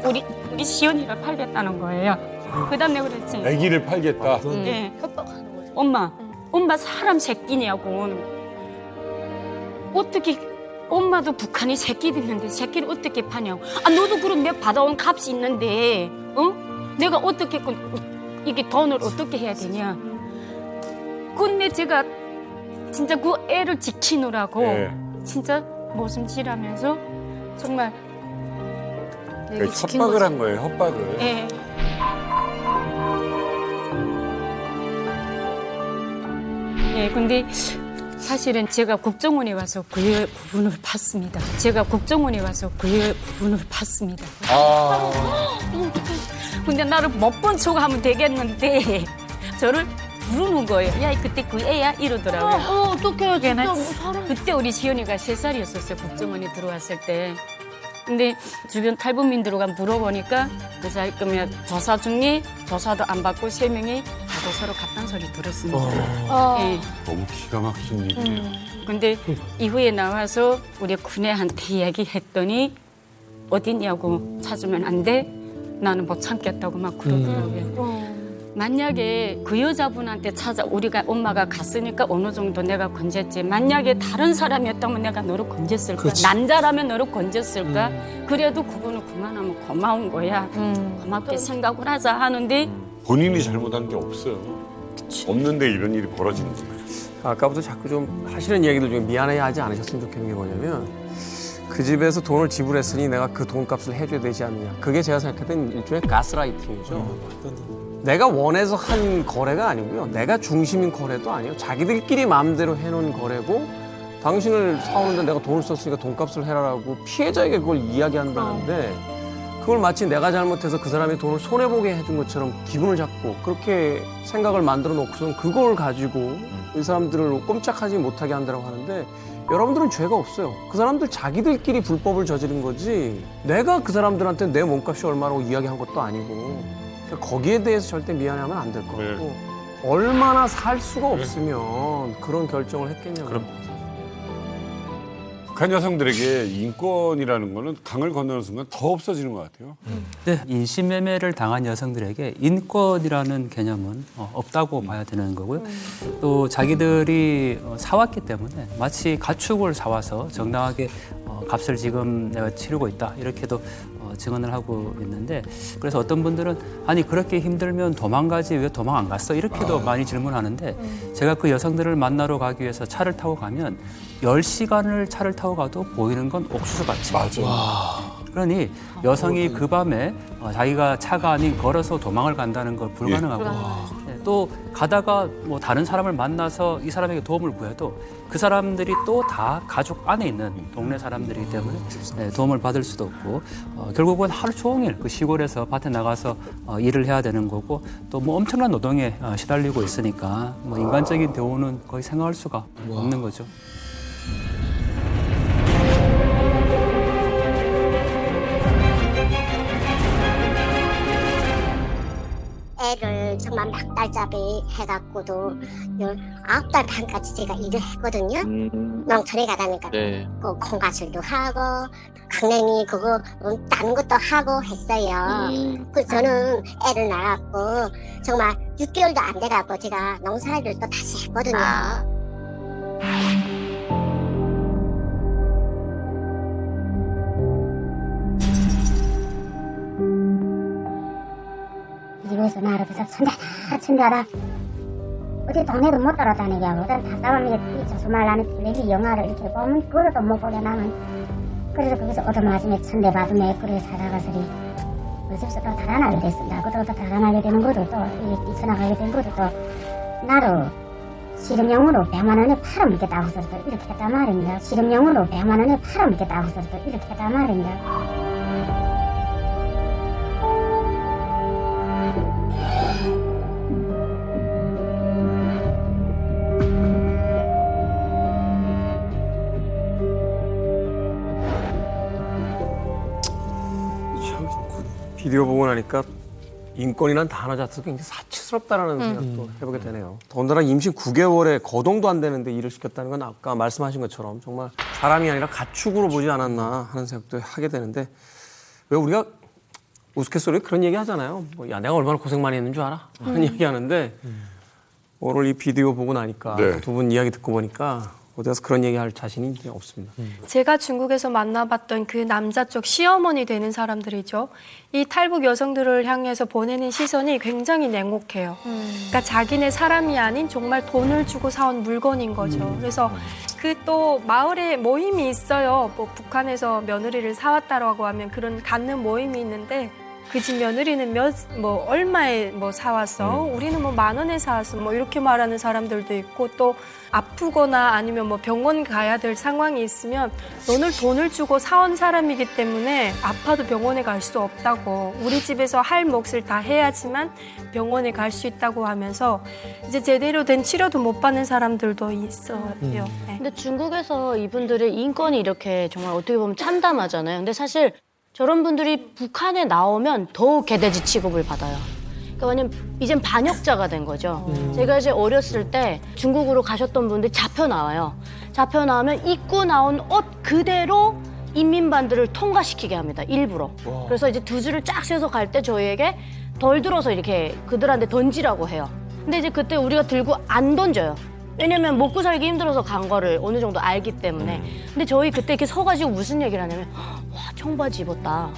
우리 시연이를 팔겠다는 거예요. 그다음 내가 그랬지. 아기를 팔겠다? 예. 엄마 사람 새끼냐고. 어떻게 엄마도 북한이 새끼도 있는데 새끼를 어떻게 파냐고. 아 너도 그럼 내가 받아온 값이 있는데 내가 어떻게 이게 돈을 어떻게 해야 되냐. 근데 제가 진짜 그 애를 지키느라고 진짜 모심질하면서 정말 협박을 한 거예요, 협박을. 예. 예, 근데 사실은 제가 국정원에 와서 그 부분을 봤습니다. 근데 나를 못 본 척 하면 되겠는데 저를 부르는 거예요. 야, 그때 그 애야? 이러더라고요. 어떡해요, 진짜. 그때 우리 시연이가 3살이었었어요, 국정원에 들어왔을 때. 근데 주변 탈북민들과 물어보니까 그 사이 그러면 조사 중에 조사도 안 받고 3명이 다도 서로 같은 소리 들었습니다. 예. 너무 기가 막힌 일이네요. 근데 이후에 나와서 우리 군애한테 이야기했더니 어디냐고 찾으면 안 돼? 나는 못 참겠다고 막 그러더라고요. 만약에 그 여자분한테 우리가 엄마가 갔으니까 어느 정도 내가 건졌지. 만약에 다른 사람이었다면 내가 너를 건졌을까? 그렇지. 남자라면 너를 건졌을까? 그래도 그거는 그만하면 고마운 거야. 고맙게 생각을 하자 하는데 본인이 잘못한 게 없어요. 없는데 이런 일이 벌어지는 거예요. 아까부터 자꾸 좀 하시는 얘기들 중에 미안해하지 않으셨으면 좋겠는 게 뭐냐면 그 집에서 돈을 지불했으니 내가 그 돈값을 해줘야 되지 않느냐. 그게 제가 생각했던 일종의 가스라이팅이죠. 내가 원해서 한 거래가 아니고요. 내가 중심인 거래도 아니에요. 자기들끼리 마음대로 해놓은 거래고 당신을 사오는데 내가 돈을 썼으니까 돈값을 해라라고 피해자에게 그걸 이야기한다는데 그걸 마치 내가 잘못해서 그 사람이 돈을 손해보게 해준 것처럼 기분을 잡고 그렇게 생각을 만들어 놓고선 그걸 가지고 이 사람들을 꼼짝하지 못하게 한다고 하는데 여러분들은 죄가 없어요. 그 사람들 자기들끼리 불법을 저지른 거지 내가 그 사람들한테 내 몸값이 얼마라고 이야기한 것도 아니고 그러니까 거기에 대해서 절대 미안해하면 안 될 것 같고 얼마나 살 수가 없으면 그런 결정을 했겠냐고. 북한 여성들에게 인권이라는 거는 강을 건너는 순간 더 없어지는 것 같아요. 네, 인신매매를 당한 여성들에게 인권이라는 개념은 없다고 봐야 되는 거고요. 또 자기들이 사왔기 때문에 마치 가축을 사와서 정당하게 값을 지금 내가 치르고 있다 이렇게도 증언을 하고 있는데 그래서 어떤 분들은 아니 그렇게 힘들면 도망가지 왜 도망 안 갔어 이렇게도 많이 질문하는데 제가 그 여성들을 만나러 가기 위해서 차를 타고 가면 10시간을 차를 타고 가도 보이는 건 옥수수밭이 맞아. 그러니 여성이 그 밤에 자기가 차가 아닌 걸어서 도망을 간다는 건 불가능하고 네, 또 가다가 뭐 다른 사람을 만나서 이 사람에게 도움을 구해도 그 사람들이 또 다 가족 안에 있는 동네 사람들이기 때문에 네, 도움을 받을 수도 없고 결국은 하루 종일 그 시골에서 밭에 나가서 일을 해야 되는 거고 또 뭐 엄청난 노동에 시달리고 있으니까 뭐 인간적인 대우는 거의 생각할 수가 없는 거죠. 애를 정말 막달잡이 해갖고도 19달 반까지 제가 일을 했거든요. 농촌에 가다니까 그 콩가술도 하고 강냉이 그거 다른 것도 하고 했어요. 그래서 저는 애를 낳았고 정말 6개월도 안 돼갖고 제가 농사일을 또 다시 했거든요. 집에서 나를 그래서 천자라 어디 동네도 못 따라다니게 하고 다 싸움이 정말 나는 텔레비 영화를 이렇게 보면 그것도 못 보게 나면 그래서 거기서 얻어맞으면 천대받으며 그래 살아가서리 그 집에서 또 달아나게 됐습니다. 그것도 또 달아나게 되는 것도 또 뛰쳐나가게 된 것도 또 나로 실험용으로 100만 원에 팔아먹겠다고 소리도 이렇게 했단 말입니다. 실험용으로 100만 원에 팔아먹겠다고 소리도 이렇게 했단 말입니다. 비디오 보고 나니까 인권이란 단어 자체도 굉장히 사치스럽다라는 생각도 해보게 되네요. 더군다나 임신 9개월에 거동도 안 되는데 일을 시켰다는 건 아까 말씀하신 것처럼 정말 사람이 아니라 가축으로 보지 않았나 하는 생각도 하게 되는데 왜 우리가 우스갯소리에 그런 얘기 하잖아요. 뭐, 야 내가 얼마나 고생 많이 했는 줄 알아? 하는 얘기 하는데 오늘 이 비디오 보고 나니까 두 분 이야기 듣고 보니까 어디 가서 그런 얘기할 자신이 이제 없습니다. 제가 중국에서 만나봤던 그 남자 쪽 시어머니 되는 사람들이죠. 이 탈북 여성들을 향해서 보내는 시선이 굉장히 냉혹해요. 그러니까 자기네 사람이 아닌 정말 돈을 주고 사온 물건인 거죠. 그래서 그 또 마을에 모임이 있어요. 뭐 북한에서 며느리를 사왔다라고 하면 그런 갖는 모임이 있는데 그 집 며느리는 얼마에 사왔어? 우리는 10,000원에 사왔어. 이렇게 말하는 사람들도 있고 또 아프거나 아니면 병원 가야 될 상황이 있으면 너는 돈을 주고 사온 사람이기 때문에 아파도 병원에 갈 수 없다고 우리 집에서 할 몫을 다 해야지만 병원에 갈 수 있다고 하면서 이제 제대로 된 치료도 못 받는 사람들도 있어요. 네. 근데 중국에서 이분들의 인권이 이렇게 정말 어떻게 보면 참담하잖아요. 근데 사실 저런 분들이 북한에 나오면 더 개돼지 취급을 받아요. 그러니까 왜냐면 이젠 반역자가 된 거죠. 제가 이제 어렸을 때 중국으로 가셨던 분들이 잡혀 나와요. 잡혀 나오면 입고 나온 옷 그대로 인민반들을 통과시키게 합니다. 일부러. 그래서 이제 두 줄을 쫙 세워서 갈 때 저희에게 덜 들어서 이렇게 그들한테 던지라고 해요. 근데 이제 그때 우리가 들고 안 던져요. 왜냐면 먹고 살기 힘들어서 간 거를 어느 정도 알기 때문에. 근데 저희 그때 이렇게 서가지고 무슨 얘기를 하냐면 와 청바지 입었다.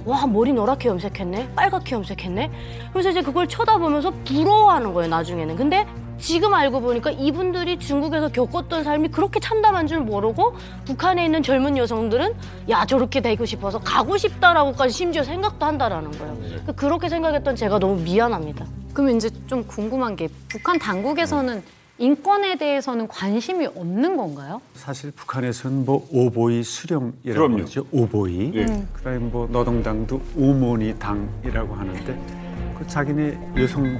와 머리 노랗게 염색했네. 빨갛게 염색했네. 그래서 이제 그걸 쳐다보면서 부러워하는 거예요 나중에는. 근데 지금 알고 보니까 이분들이 중국에서 겪었던 삶이 그렇게 참담한 줄 모르고 북한에 있는 젊은 여성들은 야 저렇게 되고 싶어서 가고 싶다라고까지 심지어 생각도 한다라는 거예요. 그렇게 생각했던 제가 너무 미안합니다. 그럼 이제 좀 궁금한 게 북한 당국에서는 인권에 대해서는 관심이 없는 건가요? 사실 북한에서는 뭐 오보이 수령이라고 그럼요. 그러죠. 오보이. 그다음에 뭐 노동당도 오모니 당이라고 하는데 그 자기네 여성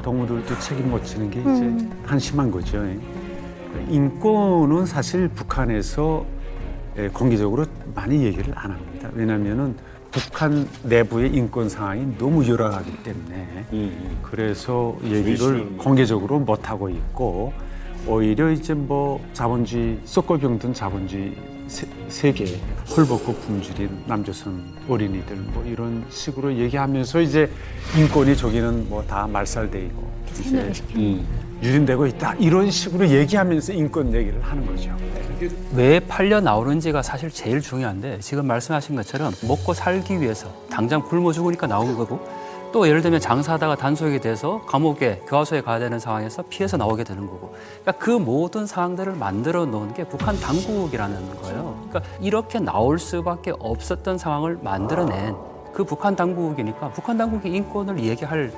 동무들도 책임 못 지는 게 이제 한심한 거죠. 인권은 사실 북한에서 공개적으로 많이 얘기를 안 합니다. 왜냐하면은 북한 내부의 인권 상황이 너무 열악하기 때문에 그래서 얘기를 공개적으로 못 하고 있고 오히려 이제 뭐 자본주의 썩고 병든 자본주의 세계 헐벗고 굶주린 남조선 어린이들 뭐 이런 식으로 얘기하면서 이제 인권이 저기는 뭐 다 말살되고 이제 유린되고 있다 이런 식으로 얘기하면서 인권 얘기를 하는 거죠. 왜 팔려 나오는지가 사실 제일 중요한데 지금 말씀하신 것처럼 먹고 살기 위해서 당장 굶어 죽으니까 나온 거고 또 예를 들면 장사하다가 단속이 돼서 감옥에 교화소에 가야 되는 상황에서 피해서 나오게 되는 거고 그러니까 그 모든 상황들을 만들어 놓은 게 북한 당국이라는 거예요. 그러니까 이렇게 나올 수밖에 없었던 상황을 만들어낸 그 북한 당국이니까 북한 당국이 인권을 얘기할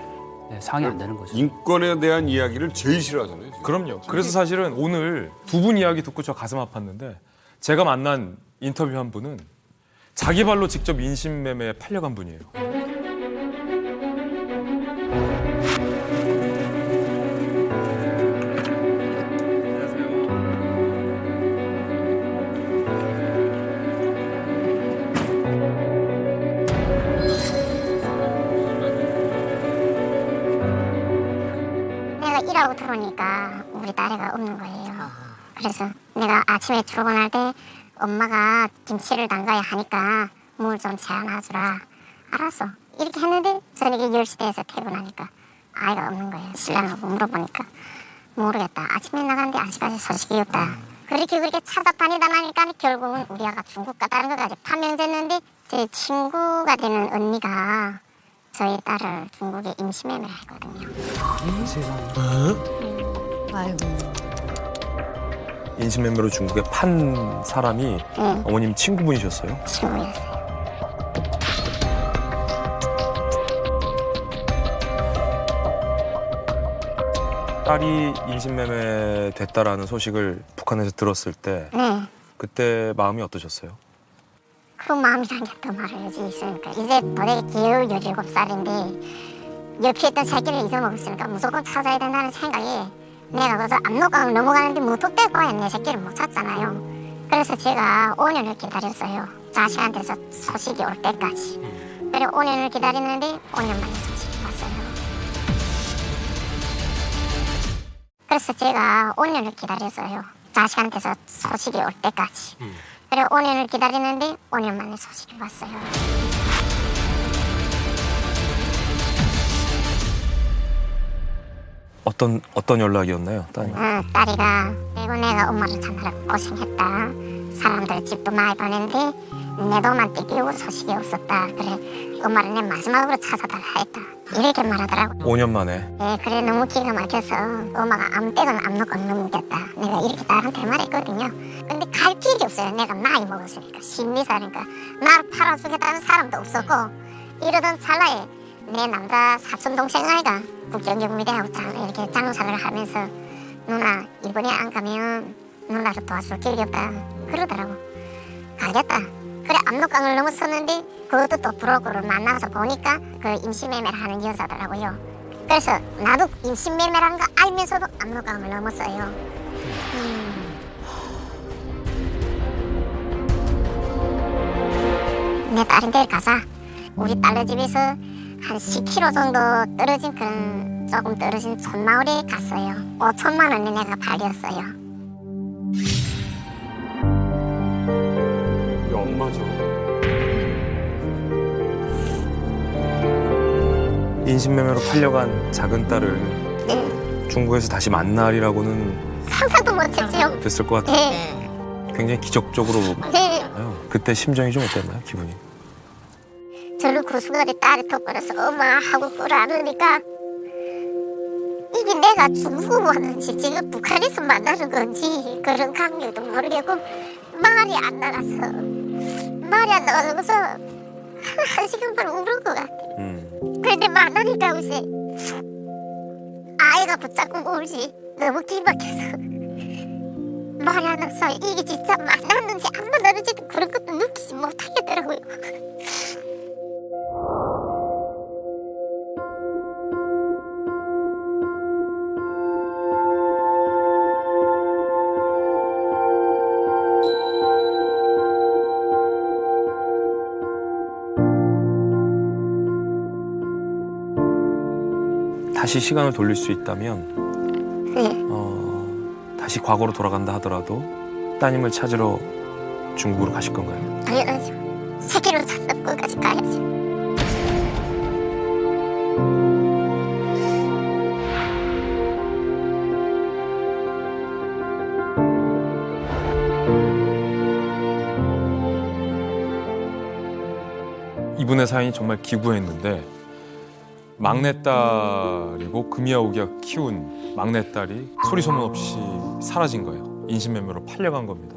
상황이 안 되는 거죠. 인권에 대한 이야기를 제일 싫어하잖아요. 지금. 그럼요. 그래서 사실은 오늘 두 분 이야기 듣고 저 가슴 아팠는데 제가 만난 인터뷰한 분은 자기 발로 직접 인신매매에 팔려간 분이에요. 내가 일하고 들어오니까 우리 딸애가 없는 거예요. 그래서 내가 아침에 출근할 때 엄마가 김치를 담가야 하니까 물 좀 재워놔주라. 알았어. 이렇게 했는데 저녁에 10시 돼서 퇴근하니까 아이가 없는 거예요. 신랑하고 물어보니까 모르겠다. 아침에 나갔는데 아직까지 소식이 없다. 그렇게 찾아다니다 나니까 결국은 우리 아가 중국 갔다는 것까지 판명됐는데 제 친구가 되는 언니가 저희 딸을 중국에 임시매매를 했거든요. 아이고. 인신매매로 중국에 판 사람이 어머님 친구분이셨어요? 친구였어요. 딸이 인신매매 됐다라는 소식을 북한에서 들었을 때 네. 그때 마음이 어떠셨어요? 그 마음이란 게 더 말할 수 있으니까 이제 도대체 겨우 17살인데 옆에 있던 새끼를 잊어먹었으니까 무조건 찾아야 된다는 생각에 내가 그래서 압록강을 넘어가는데 무턱대고 내 새끼를 못 찾잖아요. 그래서 제가 5년을 기다렸어요. 자식한테서 소식이 올 때까지. 그래 5년을 기다리는데 5년 만에 소식이 왔어요. 그래서 제가 5년을 기다렸어요. 자식한테서 소식이 올 때까지. 그래 5년을 기다리는데 5년 만에 소식이 왔어요. 어떤 연락이었나요, 딸이? 딸이가 그리고 내가 엄마를 찾느라 고생했다. 사람들 집도 많이 보냈는데 내 돈만 뜯기고 소식이 없었다. 그래 엄마를 내 마지막으로 찾아달라 했다. 이렇게 말하더라고. 5년 만에. 네, 그래 너무 기가 막혀서 엄마가 아무 때나 압록강 넘기겠다. 내가 이렇게 딸한테 말했거든요. 근데 갈 길이 없어요. 내가 나이 먹었으니까 12살이니까 나를 팔아주겠다는 사람도 없었고 이러던 찰나에 내 남자 사촌 동생 아이가 국경경비대하고 이렇게 장사를 하면서 누나 이번에 안 가면 누나를 도와줄 길이 없다 그러더라고. 가겠다. 그래 압록강을 넘었었는데 그것도 또 브로커를 만나서 보니까 그 임시매매를 하는 여자더라고요. 그래서 나도 임시매매라는 거 알면서도 압록강을 넘었어요. 내 딸인 데를 가자. 우리 딸네 집에서 한 10km 정도 떨어진 그런 조금 떨어진 촌마을에 갔어요. 5천만 원에 내가 팔렸어요. 엄마죠. 인신매매로 팔려간 작은 딸을 중국에서 다시 만날이라고는 상상도 못했지요. 됐을 것 같아요. 네. 굉장히 기적적으로 네. 그때 심정이 좀 어땠나요, 기분이? 저는 그 순간에 딸이 톡 걸어서 엄마 하고 꿇어 안으니까 이게 내 애가 중국 왔는지 지금 북한에서 만나는 건지 그런 감격도 모르겠고 말이 안 나가서 한 시간 반 울은 것 같아. 그런데 만나니까 이제 아이가 붙잡고 울지 너무 기막혀서 말이 안 나서 이게 진짜 만났는지 안 만났는지 그런 것도 느끼지 못하겠더라고요. 다시 시간을 돌릴 수 있다면 다시 과거로 돌아간다 하더라도 따님을 찾으러 중국으로 가실 건가요? 당연하죠. 세계로 찾는 것까지 가야죠. 이분의 사연이 정말 기구했는데 막내딸이고 금이야오기가 키운 막내딸이 소리 소문 없이 사라진 거예요. 인신매매로 팔려간 겁니다.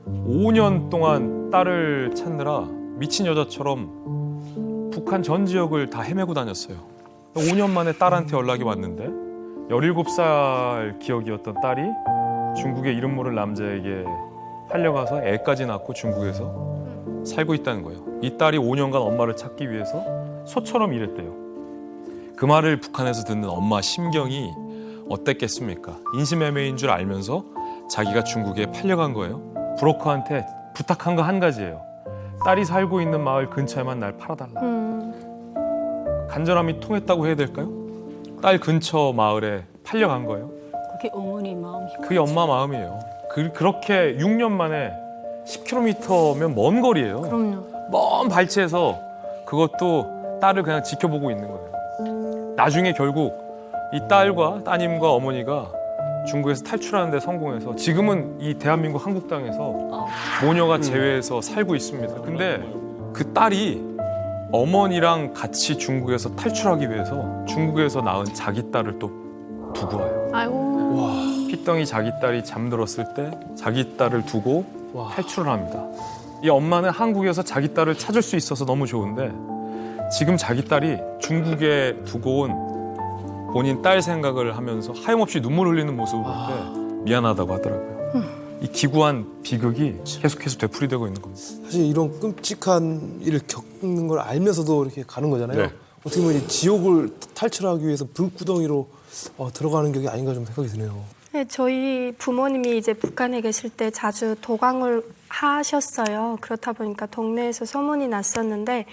5년 동안 딸을 찾느라 미친 여자처럼 북한 전 지역을 다 헤매고 다녔어요. 5년 만에 딸한테 연락이 왔는데 17살 기억이었던 딸이 중국에 이름 모를 남자에게 팔려가서 애까지 낳고 중국에서 살고 있다는 거예요. 이 딸이 5년간 엄마를 찾기 위해서 소처럼 일했대요. 그 말을 북한에서 듣는 엄마 심경이 어땠겠습니까? 인신매매인 줄 알면서 자기가 중국에 팔려간 거예요. 브로커한테 부탁한 거 한 가지예요. 딸이 살고 있는 마을 근처에만 날 팔아달라. 간절함이 통했다고 해야 될까요? 딸 근처 마을에 팔려간 거예요. 그게 어머니 마음이. 그게 엄마 마음이에요. 그렇게 6년 만에 10km면 먼 거리예요. 그럼요. 먼 발치에서 그것도 딸을 그냥 지켜보고 있는 거예요. 나중에 결국 이 딸과 따님과 어머니가 중국에서 탈출하는 데 성공해서 지금은 이 대한민국 한국 땅에서 모녀가 제외해서 살고 있습니다. 근데 그 딸이 어머니랑 같이 중국에서 탈출하기 위해서 중국에서 낳은 자기 딸을 또 두고 와요. 아이고. 피덩이 자기 딸이 잠들었을 때 자기 딸을 두고 탈출을 합니다. 이 엄마는 한국에서 자기 딸을 찾을 수 있어서 너무 좋은데 지금 자기 딸이 중국에 두고 온 본인 딸 생각을 하면서 하염없이 눈물 흘리는 모습을 볼 때 미안하다고 하더라고요. 이 기구한 비극이 계속해서 되풀이되고 있는 겁니다. 사실 이런 끔찍한 일을 겪는 걸 알면서도 이렇게 가는 거잖아요. 네. 어떻게 보면 이 지옥을 탈출하기 위해서 불구덩이로 들어가는 격이 아닌가 좀 생각이 드네요. 네, 저희 부모님이 이제 북한에 계실 때 자주 도강을 하셨어요. 그렇다 보니까 동네에서 소문이 났었는데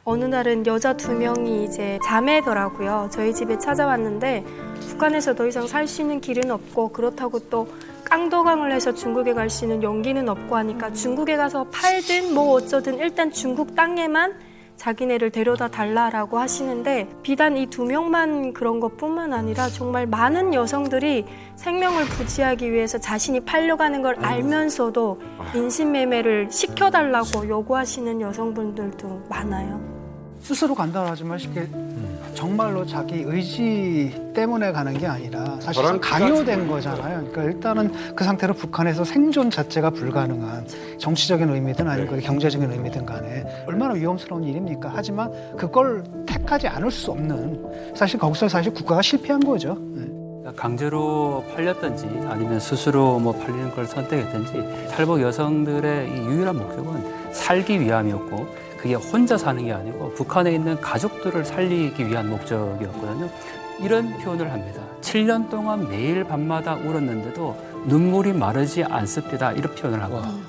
어느 날은 여자 2명이 이제 자매더라고요. 저희 집에 찾아왔는데 북한에서 더 이상 살 수 있는 길은 없고 그렇다고 또 깡도강을 해서 중국에 갈 수 있는 용기는 없고 하니까 중국에 가서 팔든 뭐 어쩌든 일단 중국 땅에만 자기네를 데려다 달라라고 하시는데 비단 이 2명만 그런 것뿐만 아니라 정말 많은 여성들이 생명을 부지하기 위해서 자신이 팔려가는 걸 알면서도 인신매매를 시켜달라고 요구하시는 여성분들도 많아요. 스스로 간단하지만 쉽게 정말로 자기 의지 때문에 가는 게 아니라 사실상 강요된 거잖아요. 그러니까 일단은 그 상태로 북한에서 생존 자체가 불가능한 정치적인 의미든 아니면 경제적인 의미든 간에 얼마나 위험스러운 일입니까? 하지만 그걸 택하지 않을 수 없는 사실 거기서 사실 국가가 실패한 거죠. 강제로 팔렸든지 아니면 스스로 뭐 팔리는 걸 선택했든지 탈북 여성들의 이 유일한 목적은 살기 위함이었고 그게 혼자 사는 게 아니고 북한에 있는 가족들을 살리기 위한 목적이었거든요. 이런 표현을 합니다. 7년 동안 매일 밤마다 울었는데도 눈물이 마르지 않습니다. 이런 표현을 하거든요.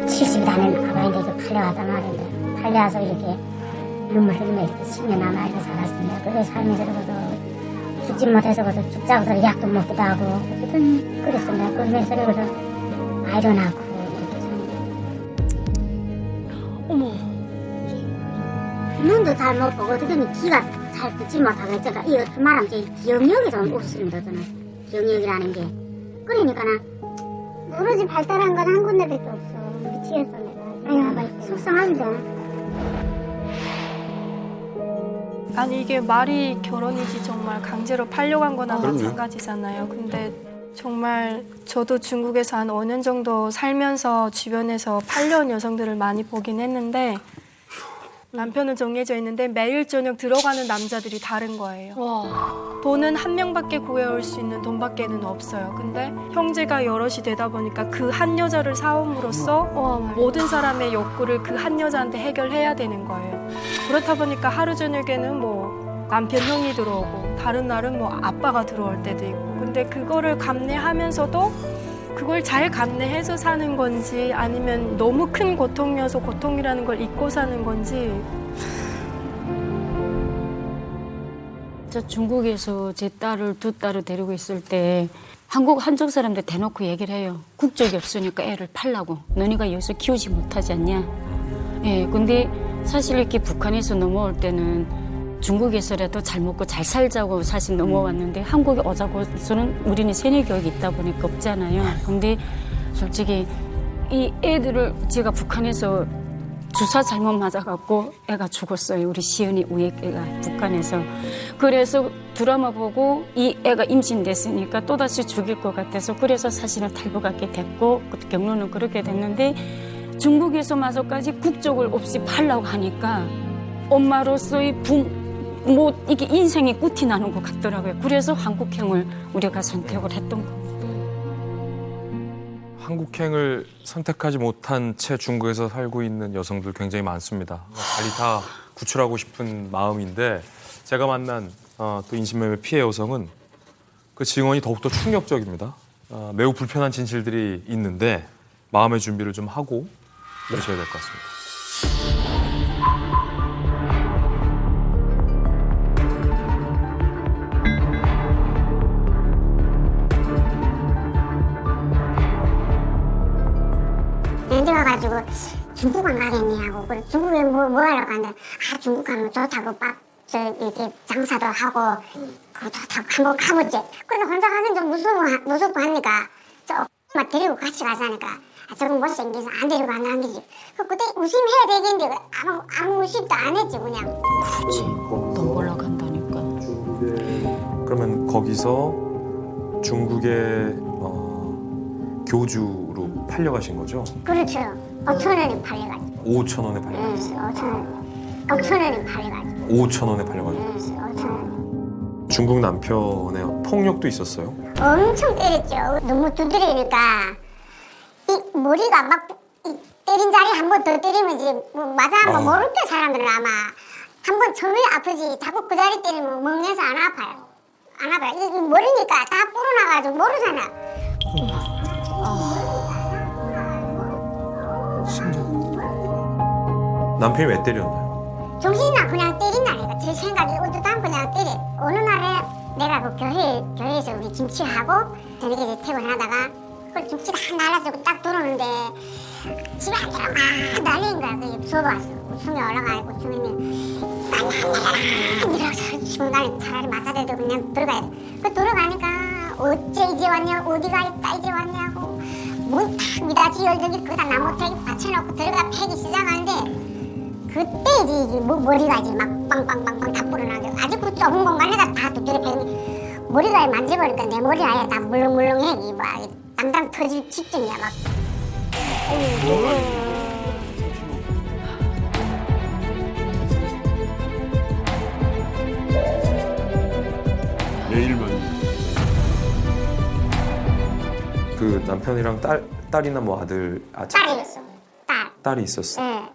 70일 안에 가만히 팔려가단 말인데 팔려와서 이렇게 눈물 흘리며 이렇게 10년 남아 이렇게 살았습니다. 그래 살면서 죽지 못해서 그래서 죽자고 서 약도 먹기도 하고 어쨌든 그랬습니다. 그러면서 그래서 아이도 낳고 이렇게 어머. 눈도 잘 못 보고 어떻게 귀가 잘 듣지 못하고 했잖아. 이 어떻게 말하면 기억력이 좀 없습니다. 저는 기억력이라는 게. 그러니까는 무너진 발달한 건 한 군데밖에 없어. 미치겠어 내가. 아유, 속상한데. 아니 이게 말이 결혼이지 정말 강제로 팔려간 거나 그럼요. 마찬가지잖아요. 근데 정말 저도 중국에서 한 5년 정도 살면서 주변에서 팔려온 여성들을 많이 보긴 했는데 남편은 정해져 있는데 매일 저녁 들어가는 남자들이 다른 거예요. 돈은 한 명밖에 구해올 수 있는 돈밖에는 없어요. 근데 형제가 여럿이 되다 보니까 그 한 여자를 사옴으로써 모든 사람의 욕구를 그 한 여자한테 해결해야 되는 거예요. 그렇다 보니까 하루 저녁에는 뭐 남편 형이 들어오고 다른 날은 뭐 아빠가 들어올 때도 있고 근데 그거를 감내하면서도 그걸 잘 감내해서 사는 건지 아니면 너무 큰 고통이어서 고통이라는 걸 잊고 사는 건지. 저 중국에서 제 딸을 두 딸을 데리고 있을 때 한쪽 사람들 대놓고 얘기를 해요. 국적이 없으니까 애를 팔라고. 너네가 여기서 키우지 못하지 않냐. 예, 근데 사실 이렇게 북한에서 넘어올 때는 중국에서라도 잘 먹고 잘 살자고 사실 넘어왔는데 한국에 오자고서는 우리는 세뇌 교육이 있다 보니까 없잖아요. 근데 솔직히 이 애들을 제가 북한에서 주사 잘못 맞아갖고 애가 죽었어요. 우리 시은이 우애 애가 북한에서. 그래서 드라마 보고 이 애가 임신됐으니까 또다시 죽일 것 같아서 그래서 사실은 탈북하게 됐고 경로는 그렇게 됐는데 중국에서 마저까지 국적을 없이 팔라고 하니까 엄마로서의 뭐 이게 인생이 끝이 나는 것 같더라고요. 그래서 한국행을 우리가 선택을 했던 거. 한국행을 선택하지 못한 채 중국에서 살고 있는 여성들 굉장히 많습니다. 빨리 다 구출하고 싶은 마음인데 제가 만난 또 인신매매 피해 여성은 그 증언이 더욱더 충격적입니다. 매우 불편한 진실들이 있는데 마음의 준비를 좀 하고 내셔야 될 것 같습니다. 내려가가지고 중국 안 가겠니 하고 그래 중국에 뭐 하러 가는데 중국 가면 좋다고 이렇게 장사도 하고 그거 좋다고 한번 가보지. 그래서 혼자 가긴 좀 무섭고 하니까 막 데리고 같이 가자니까 저건 못생겨서 안 데리고 안 남기지. 그때 의심해야 되겠는데 아무 의심도 안 했지 그냥. 그렇지. 돈 벌러 간다니까. 그러면 거기서 중국의 교주로 팔려가신 거죠? 그렇죠. 5,000원에 팔려가지고. 5,000원에 팔려가셨어요? 5,000원에 팔려가지고. 5,000원에 팔려가셨어요? 5,000원. 중국 남편의 폭력도 있었어요? 엄청 때렸죠. 너무 두드리니까 이 머리가 막 때린 자리에 한 번 더 때리면 이제 맞아 모를 때 사람들은 아마 한 번 처음에 아프지 자꾸 그 자리 때리면 멍해서 안 아파요. 안 아파요. 이 머리니까 다 불어나가지고 모르잖아. 남편이 왜 때렸나요? 정신이 나 그냥 때린다니까. 제 생각이 어쩌다 그냥 때려. 어느 날에 내가 그 교회에서 우리 김치하고 저녁에 이제 퇴근하다가 그 김치가 한 날라주고 딱 들어오는데 집에 안 들어가 막 난리인 거야. 그 수업 왔어. 2층에 올라가고 중에는 이러면서 지금 나는 차라리 맞아대도 그냥 들어가야 돼. 그 들어가니까 어째 이제 왔냐 어디가 있다 이제 왔냐고 문 탁 미닫이 열더니 그다 나무태기 받쳐놓고 들어가 패기 시작하는데 그때 이제 머리가 이제 막 빵빵빵빵 다 불어나죠. 아주 그 좁은 공간에다 다 두드려 패니 머리가 만져보니까 내 머리 아예 다 물렁물렁해. 막 담담 터질 직전이야 막. 내일만. 그 남편이랑 딸이나 뭐 아들 딸이 있어. 딸이 있었어. 네.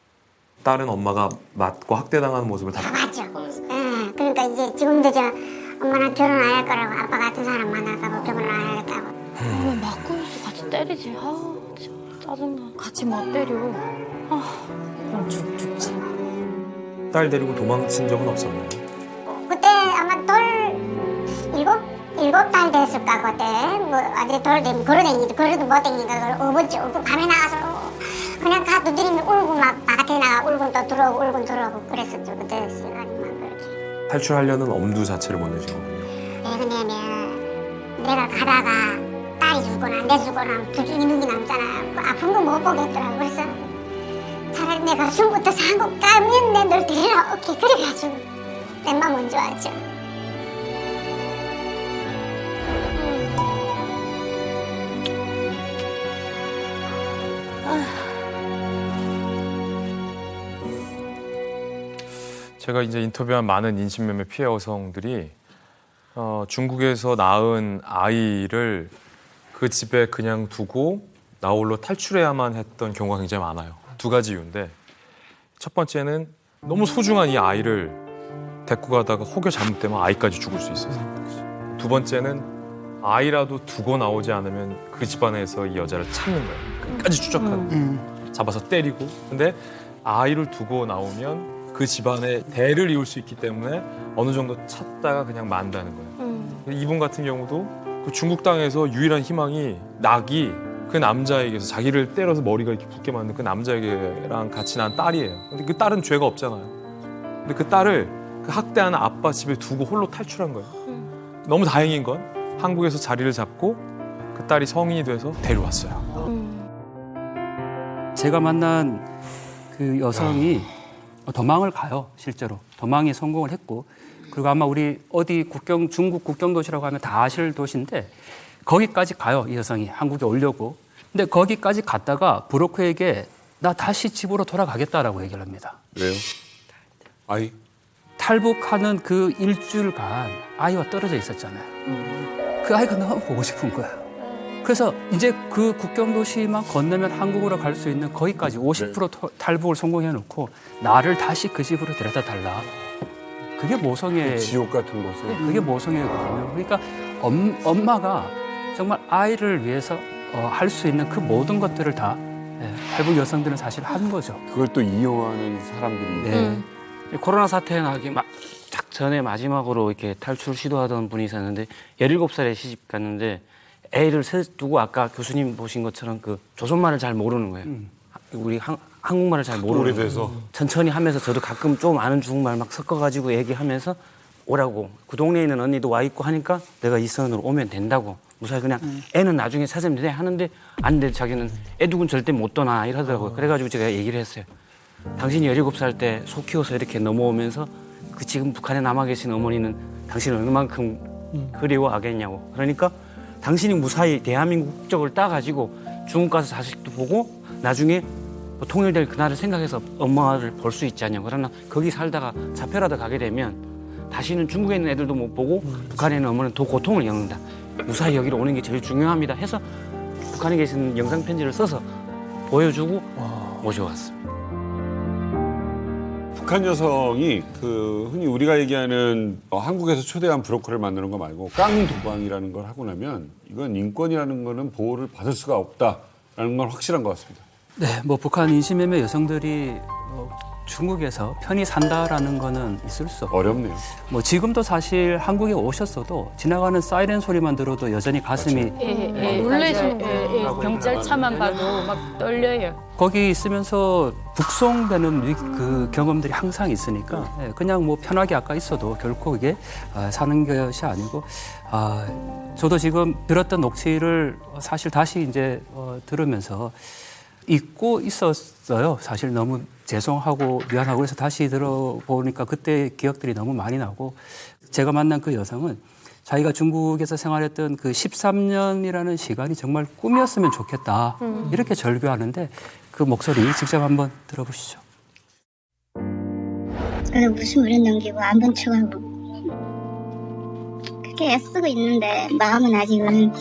딸은 엄마가 맞고 학대당하는 모습을 다 맞죠. 네. 그러니까 이제 지금도 저 엄마랑 결혼 안 할 거라고 아빠 같은 사람 만나다고 결혼을 안 하겠다고. 왜 맞고 같이 때리지? 짜증나. 같이 못 때려. 그럼 죽지. 딸 데리고 도망친 적은 없었나요? 그때 아마 일곱 달 됐을까 그때 뭐 아직 돌 걸어다니지 걸어도 못 다니니까 업었지. 밤에 나가서 그냥 가 두드리면 울고 막 바깥에 나가 울고 또 들어오고 그랬었죠. 그때 시간이만 그렇게. 탈출하려는 엄두 자체를 못 내신 거군요. 왜 그러냐면 내가 가다가 딸이 죽거나 내 죽거나 둘 중에 누구 남잖아요. 아픈 거 못 보겠더라고. 그래서 차라리 내가 중국부터 한국 가면 내 널 데리러 오케이 그래가지고 내 마음은 좋아하죠. 제가 이제 인터뷰한 많은 인신매매 피해 여성들이 중국에서 낳은 아이를 그 집에 그냥 두고 나홀로 탈출해야만 했던 경우가 굉장히 많아요. 두 가지 이유인데 첫 번째는 너무 소중한 이 아이를 데리고 가다가 혹여 잘못되면 아이까지 죽을 수 있어서. 두 번째는 아이라도 두고 나오지 않으면 그 집안에서 이 여자를 찾는 거예요. 끝까지 추적하는. 잡아서 때리고. 근데 아이를 두고 나오면 그 집안에 대를 이을 수 있기 때문에 어느 정도 찾다가 그냥 만다는 거예요. 이분 같은 경우도 그 중국 땅에서 유일한 희망이 낙이 그 남자에게서 자기를 때려서 머리가 이렇게 붓게 만든 그 남자에게랑 같이 난 딸이에요. 근데 그 딸은 죄가 없잖아요. 근데 그 딸을 그 학대하는 아빠 집에 두고 홀로 탈출한 거예요. 너무 다행인 건 한국에서 자리를 잡고 그 딸이 성인이 돼서 데려왔어요. 제가 만난 그 여성이 도망을 가요, 실제로. 도망에 성공을 했고, 그리고 아마 우리 어디 중국 국경도시라고 하면 다 아실 도시인데, 거기까지 가요, 이 여성이. 한국에 오려고. 근데 거기까지 갔다가 브로커에게 나 다시 집으로 돌아가겠다라고 얘기를 합니다. 왜요? 아이? 탈북하는 그 일주일간 아이와 떨어져 있었잖아요. 그 아이가 너무 보고 싶은 거예요. 그래서 이제 그 국경도시만 건너면 한국으로 갈 수 있는 거기까지 50% 탈북을 성공해 놓고 나를 다시 그 집으로 데려다 달라. 그게 모성애. 지옥 같은 곳에. 네, 그게 모성애거든요. 그러니까 엄마가 정말 아이를 위해서 할 수 있는 그 모든 것들을 다 탈북 여성들은 사실 한 거죠. 그걸 또 이용하는 사람들이. 네. 코로나 사태 나기 딱 전에 마지막으로 이렇게 탈출 시도하던 분이 있었는데 17살에 시집 갔는데 애를 셋 두고 아까 교수님 보신 것처럼 그 조선말을 잘 모르는 거예요. 우리 한국말을 잘 모르는 오래돼서. 거예요. 천천히 하면서 저도 가끔 좀 아는 중국말 막 섞어가지고 얘기하면서 오라고. 그 동네에 있는 언니도 와 있고 하니까 내가 이 선으로 오면 된다고. 무사히 그냥 애는 나중에 찾으면 돼 하는데 안 돼. 자기는 애 두고는 절대 못 떠나 이러더라고요. 그래가지고 제가 얘기를 했어요. 당신이 17살 때 소 키워서 이렇게 넘어오면서 그 지금 북한에 남아 계신 어머니는 당신을 얼마만큼 그리워하겠냐고. 그러니까 당신이 무사히 대한민국 국적을 따가지고 중국 가서 자식도 보고 나중에 뭐 통일될 그날을 생각해서 엄마를 볼 수 있지 않냐고. 그러나 거기 살다가 잡혀라도 가게 되면 다시는 중국에 있는 애들도 못 보고 북한에 있는 어머니는 더 고통을 겪는다. 무사히 여기로 오는 게 제일 중요합니다 해서 북한에 계신 영상편지를 써서 보여주고 모셔왔습니다. 북한 여성이 그 흔히 우리가 얘기하는 한국에서 초대한 브로커를 만드는 거 말고 깡도방이라는 걸 하고 나면 이건 인권이라는 거는 보호를 받을 수가 없다라는 건 확실한 것 같습니다. 네, 뭐 북한 인신매매 여성들이 중국에서 편히 산다라는 거는 있을 수 없고 어렵네요. 뭐 지금도 사실 한국에 오셨어도 지나가는 사이렌 소리만 들어도 여전히 가슴이 놀라시는 거예요. 경찰차만 봐도 막 떨려요. 거기 있으면서 북송되는 그 경험들이 항상 있으니까 그냥 뭐 편하게 아까 있어도 결코 이게 사는 것이 아니고 저도 지금 들었던 녹취를 사실 다시 이제 들으면서 잊고 있었어요. 사실 너무 죄송하고 미안하고 그래서 다시 들어보니까 그때 기억들이 너무 많이 나고 제가 만난 그 여성은 자기가 중국에서 생활했던 그 13년이라는 시간이 정말 꿈이었으면 좋겠다 이렇게 절규하는데 그 목소리 직접 한번 들어보시죠. 무슨 무료 넘기고 안 본 척하고 그렇게 애쓰고 있는데 마음은 아직은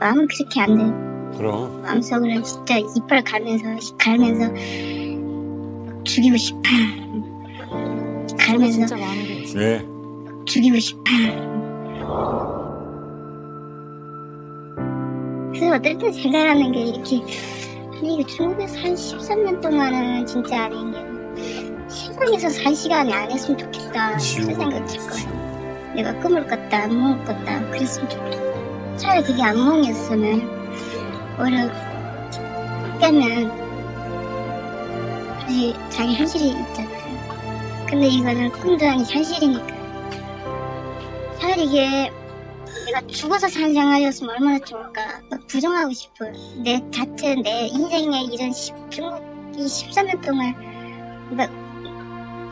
마음은 그렇게 안 돼. 그럼. 마음속으로 진짜 이빨 갈면서 죽이고 싶어. 갈면서 진짜 마음이 네. 죽이고 싶어. 그래서 어떨 때 생각하는 게 이렇게 아니 이거 중국에서 한 13년 동안은 진짜 아닌 게 세상에서 살 시간이 안 했으면 좋겠다 그런 생각 들 거야. 내가 꿈을 꿨다 악몽을 꿨다 그랬으면 좋겠다. 차라리 그게 악몽이었으면 오히려 깨면 자기 현실이 있잖아요. 근데 이거는 꿈도 아닌 현실이니까 차라리 이게 내가 죽어서 사는 생활이었으면 얼마나 좋을까. 막 부정하고 싶어요. 내 인생에 이런 중국 이 13년 동안 막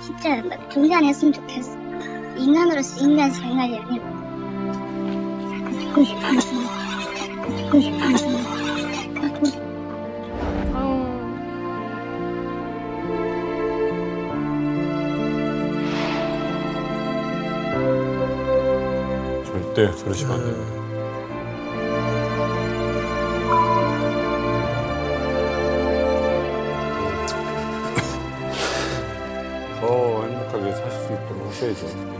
진짜 막 존재 안 했으면 좋겠어. 인간으로서 인간 생활이 아니고 죽고 싶어요. 죽고 싶어요. 절대 그러시면 안 돼요. 더 행복하게 사실 수 있도록 하셔야죠.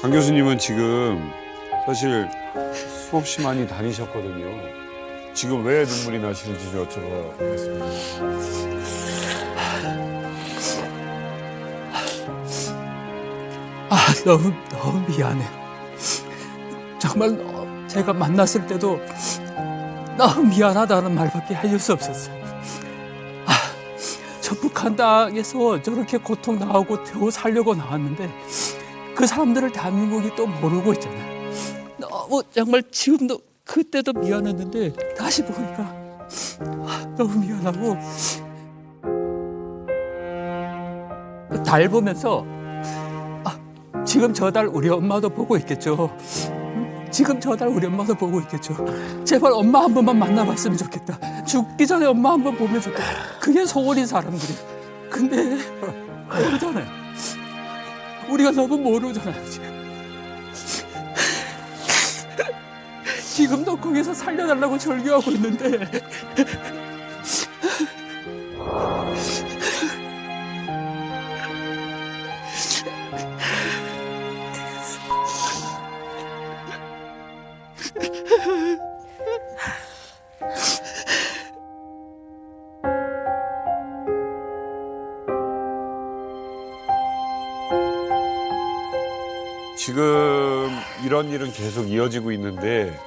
강 교수님은 지금 사실 수없이 많이 다니셨거든요. 지금 왜 눈물이 나시는지 좀 여쭤보겠습니다. 너무 미안해요. 정말 제가 만났을 때도 너무 미안하다는 말밖에 해줄 수 없었어요. 저 북한 땅에서 저렇게 고통 나오고 겨우 살려고 나왔는데 그 사람들을 대한민국이 또 모르고 있잖아요. 너무 정말 지금도 그때도 미안했는데 다시 보니까 너무 미안하고 달 보면서 지금 저 달 우리 엄마도 보고 있겠죠. 지금 저 달 우리 엄마도 보고 있겠죠. 제발 엄마 한 번만 만나봤으면 좋겠다. 죽기 전에 엄마 한 번 보면 좋겠다. 그게 소원인 사람들이. 근데 모르잖아요. 우리가 너무 모르잖아요. 지금도 거기서 살려달라고 절규하고 있는데 지금 이런 일은 계속 이어지고 있는데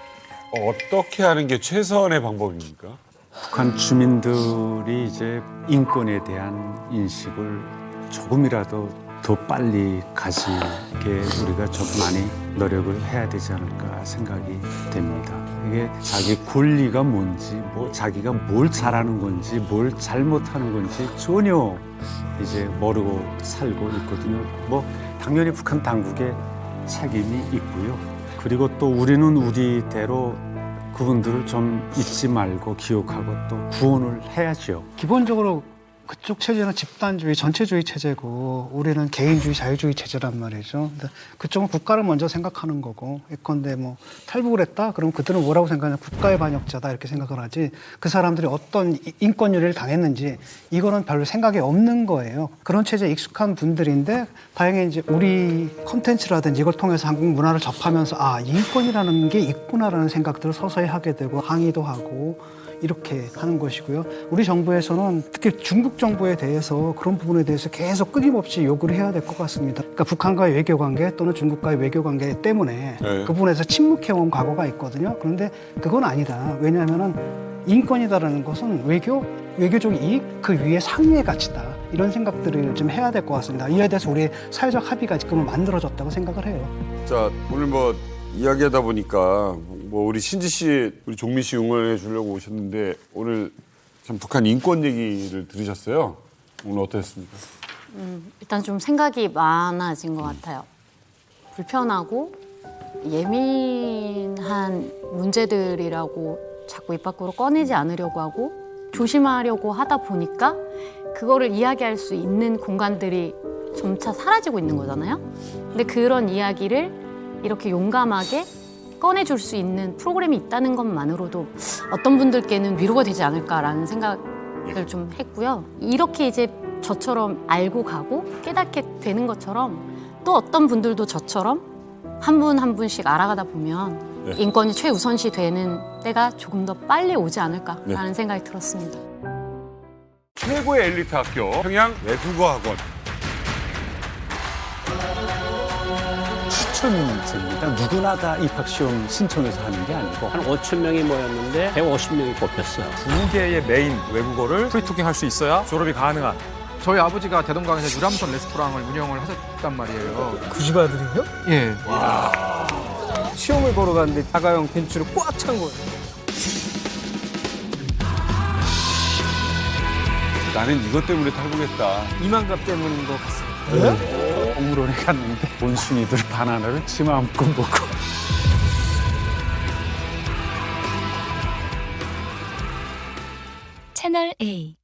어떻게 하는 게 최선의 방법입니까? 북한 주민들이 이제 인권에 대한 인식을 조금이라도 더 빨리 가지게 우리가 좀 많이 노력을 해야 되지 않을까 생각이 됩니다. 이게 자기 권리가 뭔지, 뭐 자기가 뭘 잘하는 건지, 뭘 잘못하는 건지 전혀 이제 모르고 살고 있거든요. 뭐 당연히 북한 당국의 책임이 있고요. 그리고 또 우리는 우리대로 그분들을 좀 잊지 말고 기억하고 또 구원을 해야죠. 기본적으로 그쪽 체제는 집단주의, 전체주의 체제고 우리는 개인주의, 자유주의 체제란 말이죠. 근데 그쪽은 국가를 먼저 생각하는 거고 예컨대 뭐 탈북을 했다? 그럼 그들은 뭐라고 생각하냐? 국가의 반역자다 이렇게 생각을 하지 그 사람들이 어떤 인권유리를 당했는지 이거는 별로 생각이 없는 거예요. 그런 체제에 익숙한 분들인데 다행히 이제 우리 콘텐츠라든지 이걸 통해서 한국 문화를 접하면서 아, 인권이라는 게 있구나라는 생각들을 서서히 하게 되고 항의도 하고 이렇게 하는 것이고요. 우리 정부에서는 특히 중국 정부에 대해서 그런 부분에 대해서 계속 끊임없이 요구를 해야 될 것 같습니다. 그러니까 북한과의 외교관계 또는 중국과의 외교관계 때문에 그 부분에서 침묵해온 과거가 있거든요. 그런데 그건 아니다. 왜냐하면 인권이다라는 것은 외교적 이익 그 위에 상위의 가치다. 이런 생각들을 좀 해야 될 것 같습니다. 이에 대해서 우리의 사회적 합의가 지금은 만들어졌다고 생각을 해요. 자, 오늘 뭐 이야기하다 보니까 뭐 우리 신지 씨, 우리 종민 씨 응원해 주려고 오셨는데 오늘 참 북한 인권 얘기를 들으셨어요. 오늘 어땠습니까? 일단 좀 생각이 많아진 것 같아요. 불편하고 예민한 문제들이라고 자꾸 입 밖으로 꺼내지 않으려고 하고 조심하려고 하다 보니까 그거를 이야기할 수 있는 공간들이 점차 사라지고 있는 거잖아요. 근데 그런 이야기를 이렇게 용감하게 꺼내줄 수 있는 프로그램이 있다는 것만으로도 어떤 분들께는 위로가 되지 않을까라는 생각을 좀 했고요. 이렇게 이제 저처럼 알고 가고 깨닫게 되는 것처럼 또 어떤 분들도 저처럼 한 분 한 분씩 알아가다 보면 인권이 최우선시 되는 때가 조금 더 빨리 오지 않을까라는 생각이 들었습니다. 최고의 엘리트 학교 평양 외국어 학원 추천제입니다. 누구나 다 입학시험 신청해서 하는 게 아니고 한 5천 명이 모였는데 150명이 뽑혔어요. 2개의 메인 외국어를 프리토킹 할 수 있어야 졸업이 가능한. 저희 아버지가 대동강에서 유람선 레스토랑을 운영을 하셨단 말이에요. 그 집 아들이요? 예. 시험을 보러 갔는데 다가형 벤츠를 꽉 찬 거예요. 나는 이것 때문에 탈북했다. 이만갑 때문인 것 같습니다. 공무원에 갔는데 원숭이들 바나나를 치마 안고 먹고 채널 A